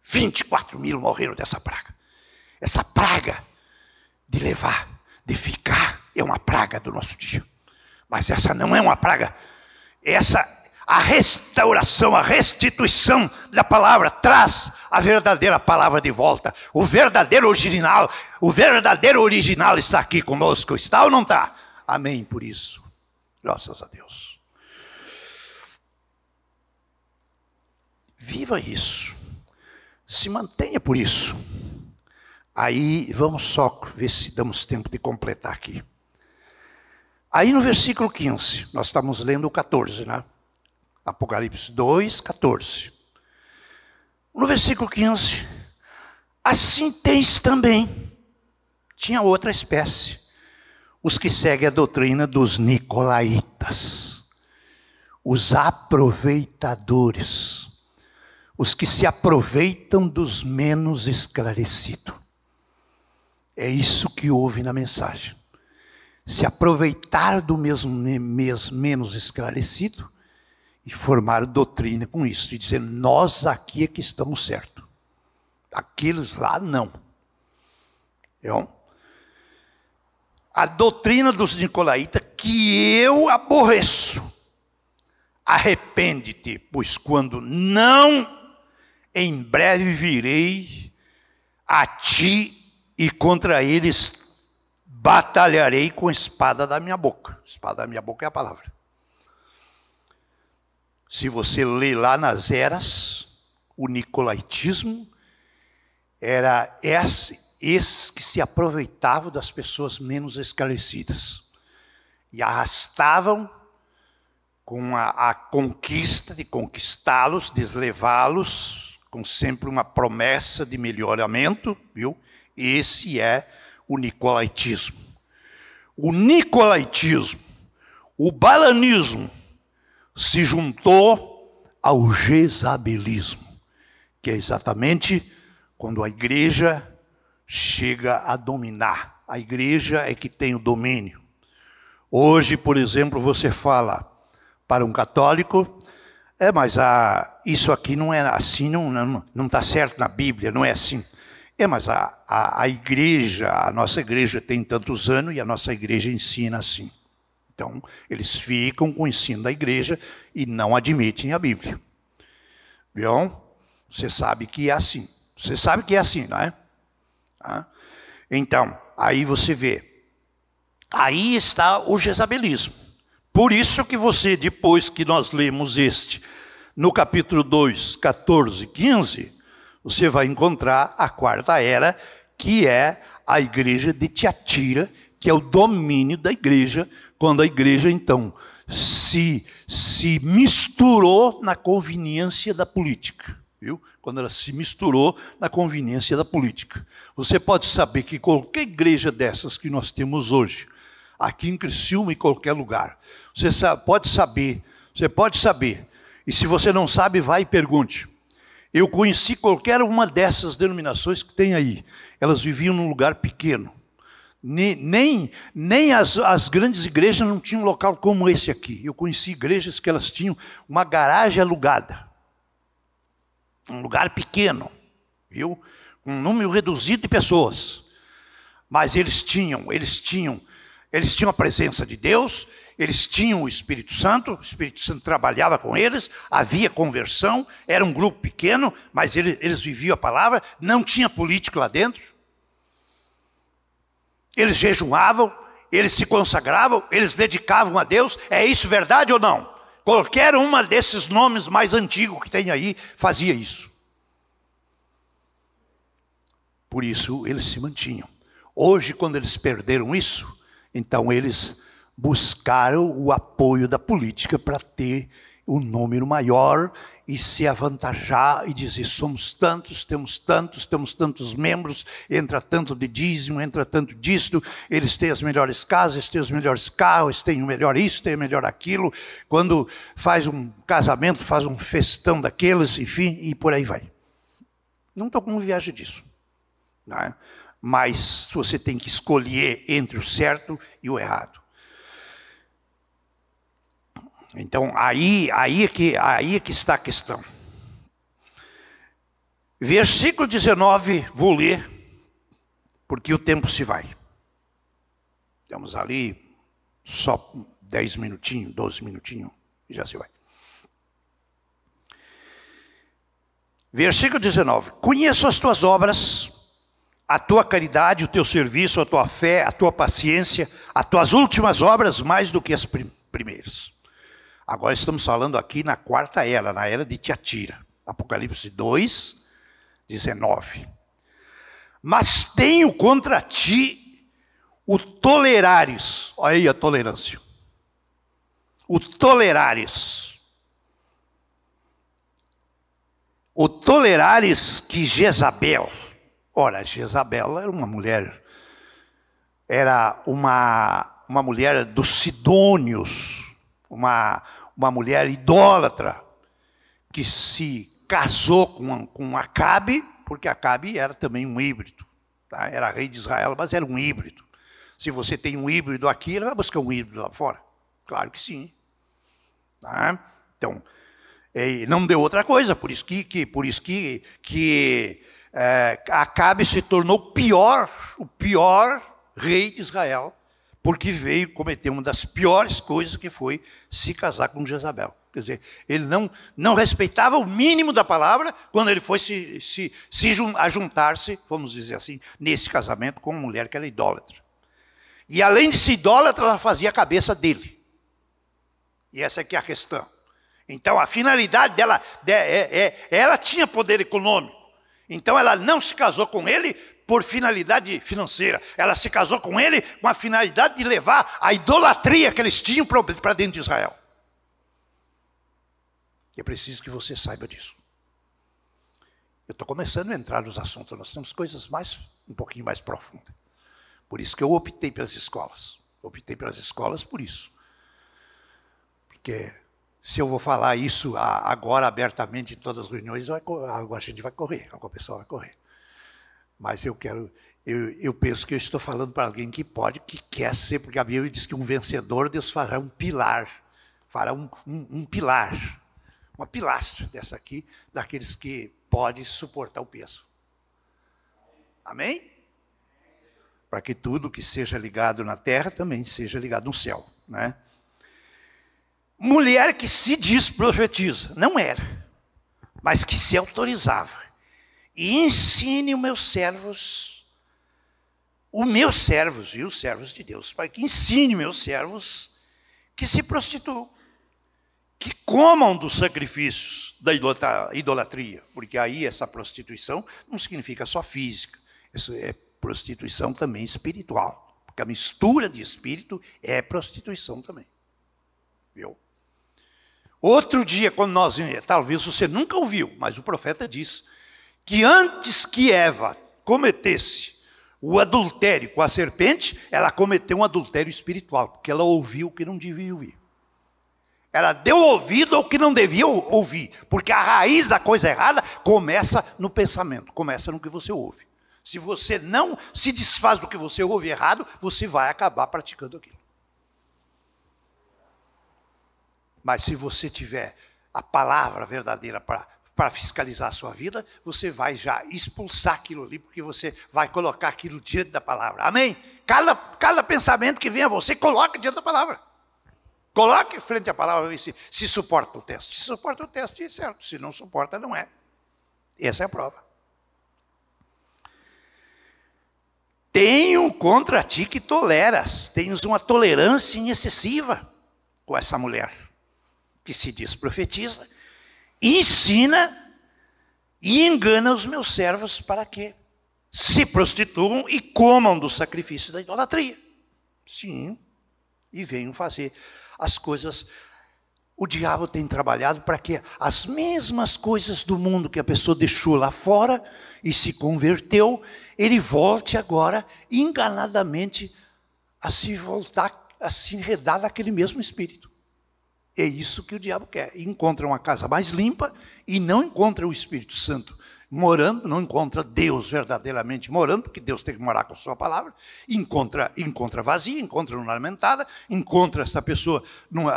24 mil morreram dessa praga. Essa praga de levar, de ficar, é uma praga do nosso dia. Mas essa não é uma praga. A restauração, a restituição da palavra traz a verdadeira palavra de volta. O verdadeiro original está aqui conosco. Está ou não está? Amém por isso. Graças a Deus. Viva isso. Se mantenha por isso. Aí vamos só ver se damos tempo de completar aqui. Aí no versículo 15, nós estamos lendo o 14, né? Apocalipse 2, 14. No versículo 15, assim tens também, tinha outra espécie, os que seguem a doutrina dos nicolaítas, os aproveitadores, os que se aproveitam dos menos esclarecidos. É isso que houve na mensagem. Se aproveitar do menos esclarecido e formar doutrina com isso. E dizer, nós aqui é que estamos certos. Aqueles lá não. Então, a doutrina dos nicolaítas que eu aborreço. Arrepende-te, pois quando não, em breve virei a ti e contra eles batalharei com a espada da minha boca. Espada da minha boca é a palavra. Se você ler lá nas eras, o nicolaítismo era esses que se aproveitavam das pessoas menos esclarecidas e arrastavam com a conquista de conquistá-los, deslevá-los, com sempre uma promessa de melhoramento, viu? Esse é o nicolaítismo. O nicolaítismo, o balanismo, se juntou ao jezabelismo, que é exatamente quando a igreja chega a dominar. A igreja é que tem o domínio. Hoje, por exemplo, você fala para um católico, mas isso aqui não é assim, não está certo na Bíblia, não é assim. Mas a igreja, a nossa igreja tem tantos anos e a nossa igreja ensina assim. Então, eles ficam com o ensino da igreja e não admitem a Bíblia. Viu? Você sabe que é assim. Você sabe que é assim, não é? Então, aí você vê. Aí está o jezabelismo. Por isso que você, depois que nós lemos no capítulo 2, 14, 15, você vai encontrar a quarta era, que é a igreja de Tiatira, que é o domínio da igreja, quando a igreja, então, se misturou na conveniência da política. Viu? Quando ela se misturou na conveniência da política. Você pode saber que qualquer igreja dessas que nós temos hoje, aqui em Criciúma, em qualquer lugar, você pode saber. E se você não sabe, vai e pergunte. Eu conheci qualquer uma dessas denominações que tem aí. Elas viviam num lugar pequeno. Nem as grandes igrejas não tinham um local como esse aqui. Eu conheci igrejas que elas tinham uma garagem alugada. Um lugar pequeno, viu? Um número reduzido de pessoas. Mas eles tinham a presença de Deus, eles tinham o Espírito Santo trabalhava com eles, havia conversão, era um grupo pequeno, mas eles viviam a palavra, não tinha político lá dentro. Eles jejuavam, eles se consagravam, eles dedicavam a Deus. É isso verdade ou não? Qualquer uma desses nomes mais antigos que tem aí fazia isso. Por isso eles se mantinham. Hoje, quando eles perderam isso, então eles buscaram o apoio da política para ter um número maior e se avantajar e dizer, somos tantos, temos tantos membros, entra tanto de dízimo, entra tanto disto, eles têm as melhores casas, eles têm os melhores carros, eles têm o melhor isso, têm o melhor aquilo. Quando faz um casamento, faz um festão daqueles, enfim, e por aí vai. Não estou com viagem disso. Não é? Mas você tem que escolher entre o certo e o errado. Então, aí é que está a questão. Versículo 19, vou ler, porque o tempo se vai. Estamos ali, só 10 minutinhos, 12 minutinhos, e já se vai. Versículo 19. Conheço as tuas obras, a tua caridade, o teu serviço, a tua fé, a tua paciência, as tuas últimas obras mais do que as primeiras. Agora estamos falando aqui na quarta era, na era de Tiatira. Apocalipse 2, 19. Mas tenho contra ti o tolerares. Olha aí a tolerância. O tolerares. O tolerares que Jezabel. Ora, Jezabel era uma mulher. Era uma mulher dos sidônios. Uma mulher idólatra que se casou com Acabe, porque Acabe era também um híbrido. Tá? Era rei de Israel, mas era um híbrido. Se você tem um híbrido aqui, ele vai buscar um híbrido lá fora. Claro que sim. Tá? Então, não deu outra coisa. Por isso que Acabe se tornou o pior rei de Israel, porque veio cometer uma das piores coisas, que foi se casar com Jezabel. Quer dizer, ele não respeitava o mínimo da palavra quando ele foi juntar-se, vamos dizer assim, nesse casamento com uma mulher que era idólatra. E além de ser idólatra, ela fazia a cabeça dele. E essa aqui é a questão. Então, a finalidade dela, ela tinha poder econômico. Então, ela não se casou com ele por finalidade financeira. Ela se casou com ele com a finalidade de levar a idolatria que eles tinham para dentro de Israel. É preciso que você saiba disso. Eu estou começando a entrar nos assuntos. Nós temos coisas um pouquinho mais profundas. Por isso que eu optei pelas escolas. Optei pelas escolas por isso. Porque se eu vou falar isso agora abertamente em todas as reuniões, a gente vai correr, o pessoal vai correr. Mas eu penso que eu estou falando para alguém que quer ser, porque a Bíblia diz que um vencedor, Deus fará um pilar, fará um pilar, uma pilastra dessa aqui, daqueles que podem suportar o peso. Amém? Para que tudo que seja ligado na terra também seja ligado no céu, né? Mulher que se diz profetiza, não era, mas que se autorizava. E ensine os meus servos, e os servos de Deus, para que ensine meus servos que se prostituam, que comam dos sacrifícios da idolatria, porque aí essa prostituição não significa só física, isso é prostituição também espiritual, porque a mistura de espírito é prostituição também. Viu? Outro dia, quando talvez você nunca ouviu, mas o profeta diz que antes que Eva cometesse o adultério com a serpente, ela cometeu um adultério espiritual, porque ela ouviu o que não devia ouvir. Ela deu ouvido ao que não devia ouvir, porque a raiz da coisa errada começa no pensamento, começa no que você ouve. Se você não se desfaz do que você ouve errado, você vai acabar praticando aquilo. Mas se você tiver a palavra verdadeira para fiscalizar a sua vida, você vai já expulsar aquilo ali, porque você vai colocar aquilo diante da palavra. Amém? Cada pensamento que vem a você, coloque diante da palavra. Coloque frente à palavra e se suporta o teste. Se suporta o teste, é certo. Se não suporta, não é. Essa é a prova. Tenho contra ti que toleras. Tens uma tolerância excessiva com essa mulher que se diz profetiza, ensina e engana os meus servos para que se prostituam e comam do sacrifício da idolatria. Sim, e venham fazer as coisas. O diabo tem trabalhado para que as mesmas coisas do mundo que a pessoa deixou lá fora e se converteu, ele volte agora enganadamente a se enredar naquele mesmo espírito. É isso que o diabo quer. Encontra uma casa mais limpa e não encontra o Espírito Santo morando, não encontra Deus verdadeiramente morando, porque Deus tem que morar com a sua palavra, encontra vazia, encontra ornamentada, encontra essa pessoa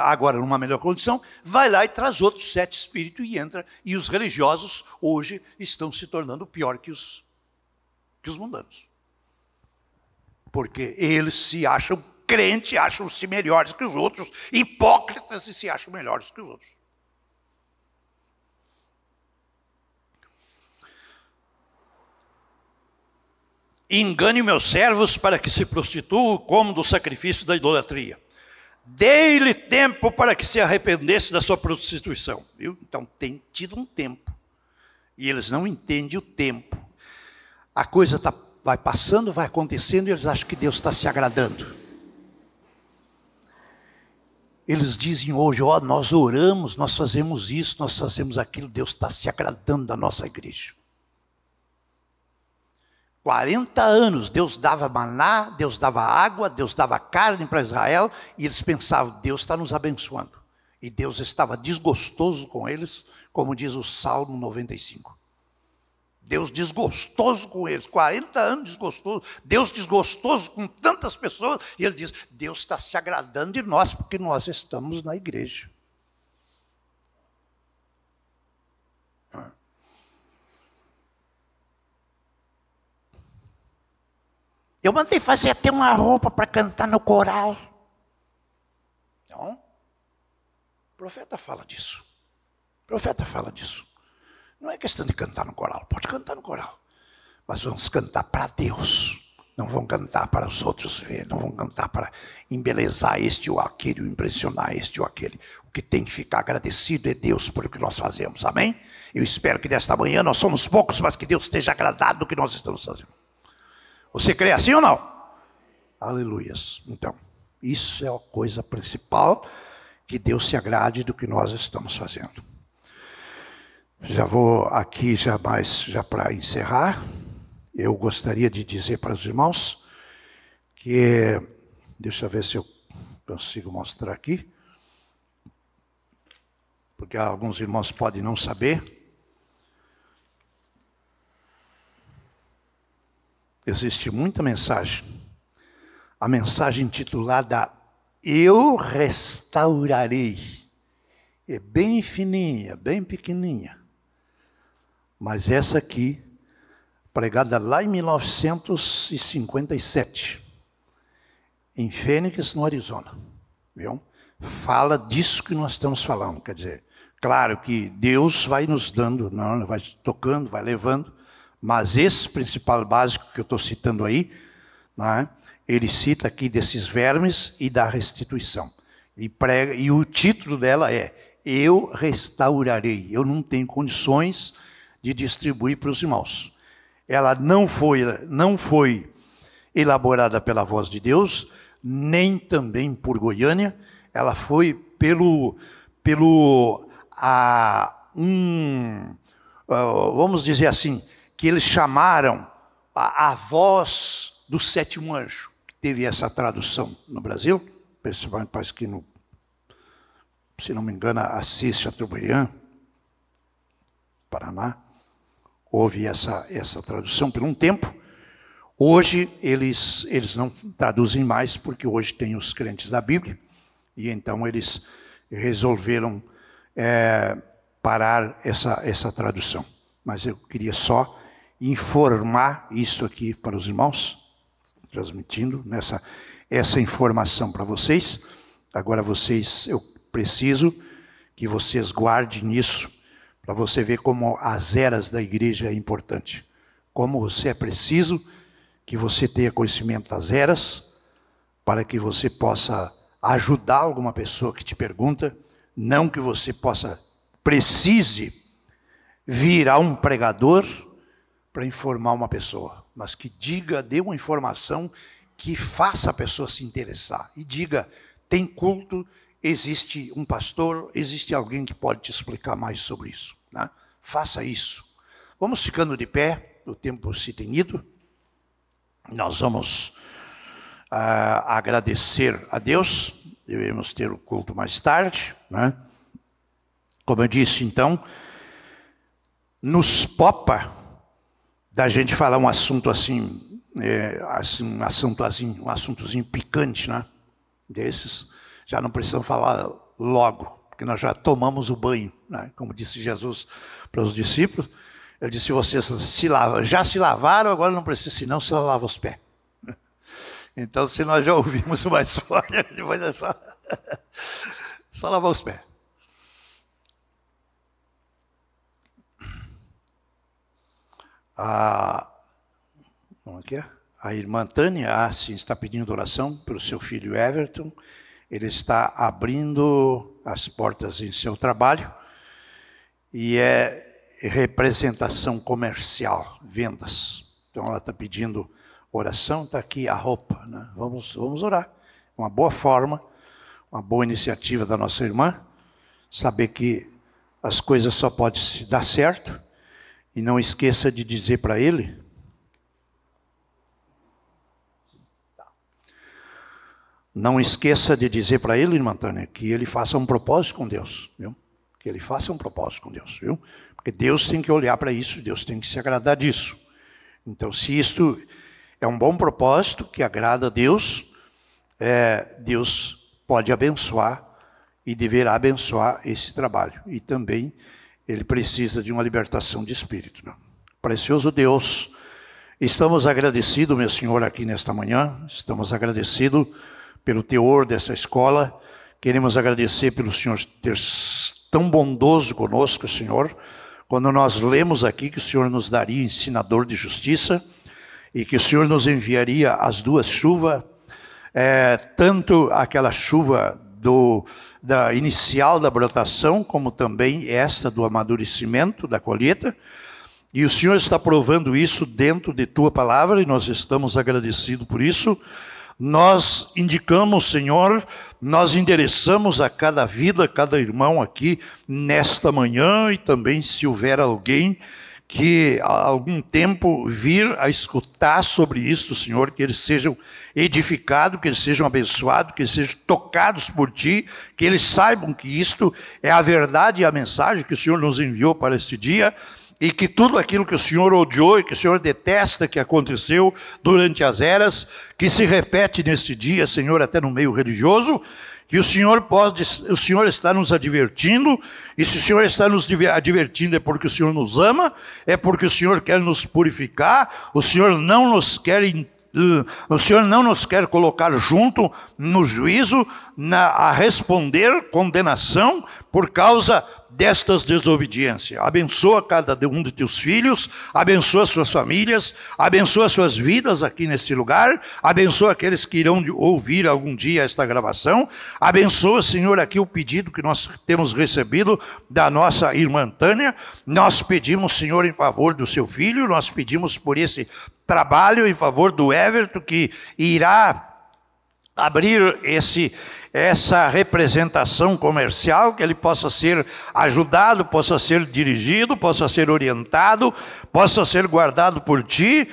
agora numa melhor condição, vai lá e traz outros 7 espíritos e entra. E os religiosos hoje estão se tornando pior que os mundanos. Porque eles se acham crentes, acham-se melhores que os outros, hipócritas e se acham melhores que os outros. Engane meus servos para que se prostituam, como do sacrifício da idolatria. Dei-lhe tempo para que se arrependesse da sua prostituição. Viu? Então tem tido um tempo. E eles não entendem o tempo. A coisa vai passando, vai acontecendo, e eles acham que Deus está se agradando. Eles dizem hoje, nós oramos, nós fazemos isso, nós fazemos aquilo, Deus está se agradando da nossa igreja. 40 anos, Deus dava maná, Deus dava água, Deus dava carne para Israel, e eles pensavam, Deus está nos abençoando. E Deus estava desgostoso com eles, como diz o Salmo 95. Deus desgostoso com eles, 40 anos desgostoso, Deus desgostoso com tantas pessoas, e ele diz, Deus está se agradando de nós, porque nós estamos na igreja. Eu mandei fazer até uma roupa para cantar no coral. Então, o profeta fala disso. O profeta fala disso. Não é questão de cantar no coral, pode cantar no coral. Mas vamos cantar para Deus. Não vamos cantar para os outros ver, não vamos cantar para embelezar este ou aquele, ou impressionar este ou aquele. O que tem que ficar agradecido é Deus por o que nós fazemos, amém? Eu espero que nesta manhã nós somos poucos, mas que Deus esteja agradado do que nós estamos fazendo. Você crê assim ou não? Aleluias. Então, isso é a coisa principal, que Deus se agrade do que nós estamos fazendo. Já vou aqui já para encerrar. Eu gostaria de dizer para os irmãos que, deixa eu ver se eu consigo mostrar aqui, porque alguns irmãos podem não saber. Existe muita mensagem. A mensagem intitulada Eu Restaurarei. É bem fininha, bem pequenininha. Mas essa aqui, pregada lá em 1957, em Phoenix, no Arizona, viu? Fala disso que nós estamos falando. Quer dizer, claro que Deus vai nos dando, não, vai tocando, vai levando, mas esse principal básico que eu estou citando aí, né, ele cita aqui desses vermes e da restituição. E o título dela é Eu Restaurarei. Eu não tenho condições de distribuir para os irmãos. Ela não foi elaborada pela Voz de Deus, nem também por Goiânia. Ela foi vamos dizer assim, que eles chamaram a voz do sétimo anjo. Teve essa tradução no Brasil, principalmente parece que, se não me engano, Assis Chateaubriand, Paraná, houve essa tradução por um tempo. Hoje eles não traduzem mais, porque hoje tem os crentes da Bíblia, e então eles resolveram parar essa tradução. Mas eu queria só informar isso aqui para os irmãos, transmitindo essa informação para vocês. Agora eu preciso que vocês guardem isso, para você ver como as eras da igreja é importante. Como você é preciso que você tenha conhecimento das eras, para que você possa ajudar alguma pessoa que te pergunta, não que você precise vir a um pregador para informar uma pessoa, mas que dê uma informação que faça a pessoa se interessar. E diga, tem culto, existe um pastor, existe alguém que pode te explicar mais sobre isso. Né? Faça isso. Vamos ficando de pé, o tempo se tem ido. Nós vamos agradecer a Deus. Devemos ter o culto mais tarde. Né? Como eu disse, então, nos popa da gente falar um assunto assim, um assuntozinho picante, né? Desses. Já não precisamos falar logo, porque nós já tomamos o banho, né? Como disse Jesus para os discípulos. Ele disse, vocês já se lavaram, agora não precisa, senão só lava os pés. Então, se nós já ouvimos o mais forte, depois é só lavar os pés. A irmã Tânia sim, está pedindo oração pelo seu filho Everton. Ele está abrindo as portas em seu trabalho e é representação comercial, vendas. Então ela está pedindo oração, está aqui a roupa. Né? Vamos orar. Uma boa forma, uma boa iniciativa da nossa irmã, saber que as coisas só podem se dar certo. E não esqueça de dizer para ele, Não esqueça de dizer para ele, irmã Tânia, que ele faça um propósito com Deus, viu? Que ele faça um propósito com Deus, viu? Porque Deus tem que olhar para isso, Deus tem que se agradar disso. Então, se isto é um bom propósito que agrada a Deus, Deus pode abençoar e deverá abençoar esse trabalho. E também ele precisa de uma libertação de espírito, né? Precioso Deus, estamos agradecidos, meu Senhor, aqui nesta manhã, estamos agradecidos pelo teor dessa escola, queremos agradecer pelo Senhor ter tão bondoso conosco, Senhor, quando nós lemos aqui que o Senhor nos daria ensinador de justiça e que o Senhor nos enviaria as duas chuvas, tanto aquela chuva da inicial da brotação, como também esta do amadurecimento, da colheita, e o Senhor está provando isso dentro de Tua palavra, e nós estamos agradecidos por isso. Nós indicamos, Senhor, nós endereçamos a cada vida, cada irmão aqui, nesta manhã, e também se houver alguém que há algum tempo vir a escutar sobre isto, Senhor, que eles sejam edificados, que eles sejam abençoados, que eles sejam tocados por Ti, que eles saibam que isto é a verdade e a mensagem que o Senhor nos enviou para este dia, e que tudo aquilo que o Senhor odiou e que o Senhor detesta que aconteceu durante as eras, que se repete neste dia, Senhor, até no meio religioso, que o Senhor está nos advertindo, e se o Senhor está nos advertindo é porque o Senhor nos ama, é porque o Senhor quer nos purificar, o Senhor não nos quer colocar junto no juízo, a responder condenação por causa destas desobediências. Abençoa cada um de teus filhos, abençoa suas famílias, abençoa suas vidas aqui neste lugar, abençoa aqueles que irão ouvir algum dia esta gravação, abençoa, Senhor, aqui o pedido que nós temos recebido da nossa irmã Tânia. Nós pedimos, Senhor, em favor do seu filho, nós pedimos por esse trabalho em favor do Everton, que irá abrir essa representação comercial, que ele possa ser ajudado, possa ser dirigido, possa ser orientado, possa ser guardado por Ti,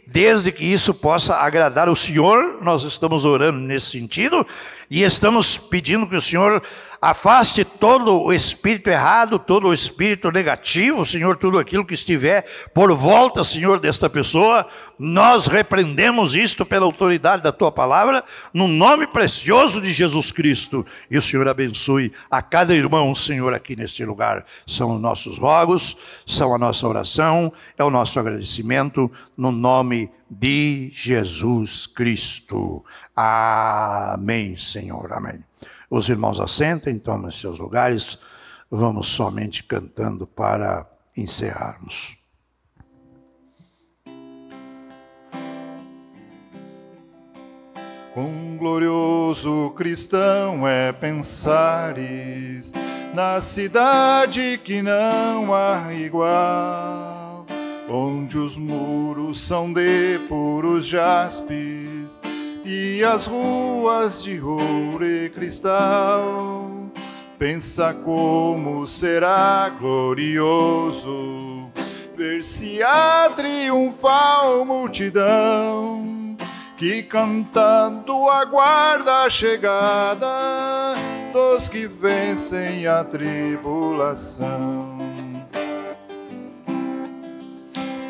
desde que isso possa agradar o Senhor. Nós estamos orando nesse sentido e estamos pedindo que o Senhor afaste todo o espírito errado, todo o espírito negativo, Senhor, tudo aquilo que estiver por volta, Senhor, desta pessoa. Nós repreendemos isto pela autoridade da Tua palavra, no nome precioso de Jesus Cristo. E o Senhor abençoe a cada irmão, Senhor, aqui neste lugar. São os nossos rogos, são a nossa oração, é o nosso agradecimento, no nome de Jesus Cristo. Amém, Senhor, amém. Os irmãos assentem, tomem seus lugares, vamos somente cantando para encerrarmos. Quão glorioso cristão é pensares na cidade que não há igual, onde os muros são de puros jaspes e as ruas de ouro e cristal. Pensa como será glorioso ver-se a triunfal multidão, que cantando aguarda a chegada dos que vencem a tribulação.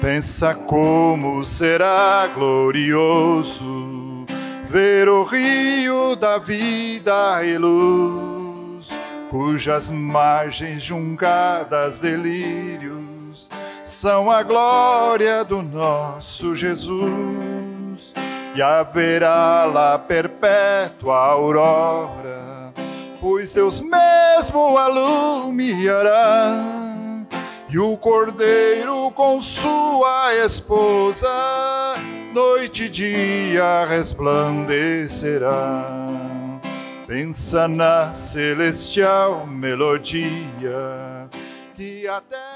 Pensa como será glorioso ver o rio da vida e luz, cujas margens juncadas de lírios são a glória do nosso Jesus. E haverá lá perpétua aurora, pois Deus mesmo alumiará, e o Cordeiro com sua esposa noite e dia resplandecerá. Pensa na celestial melodia que até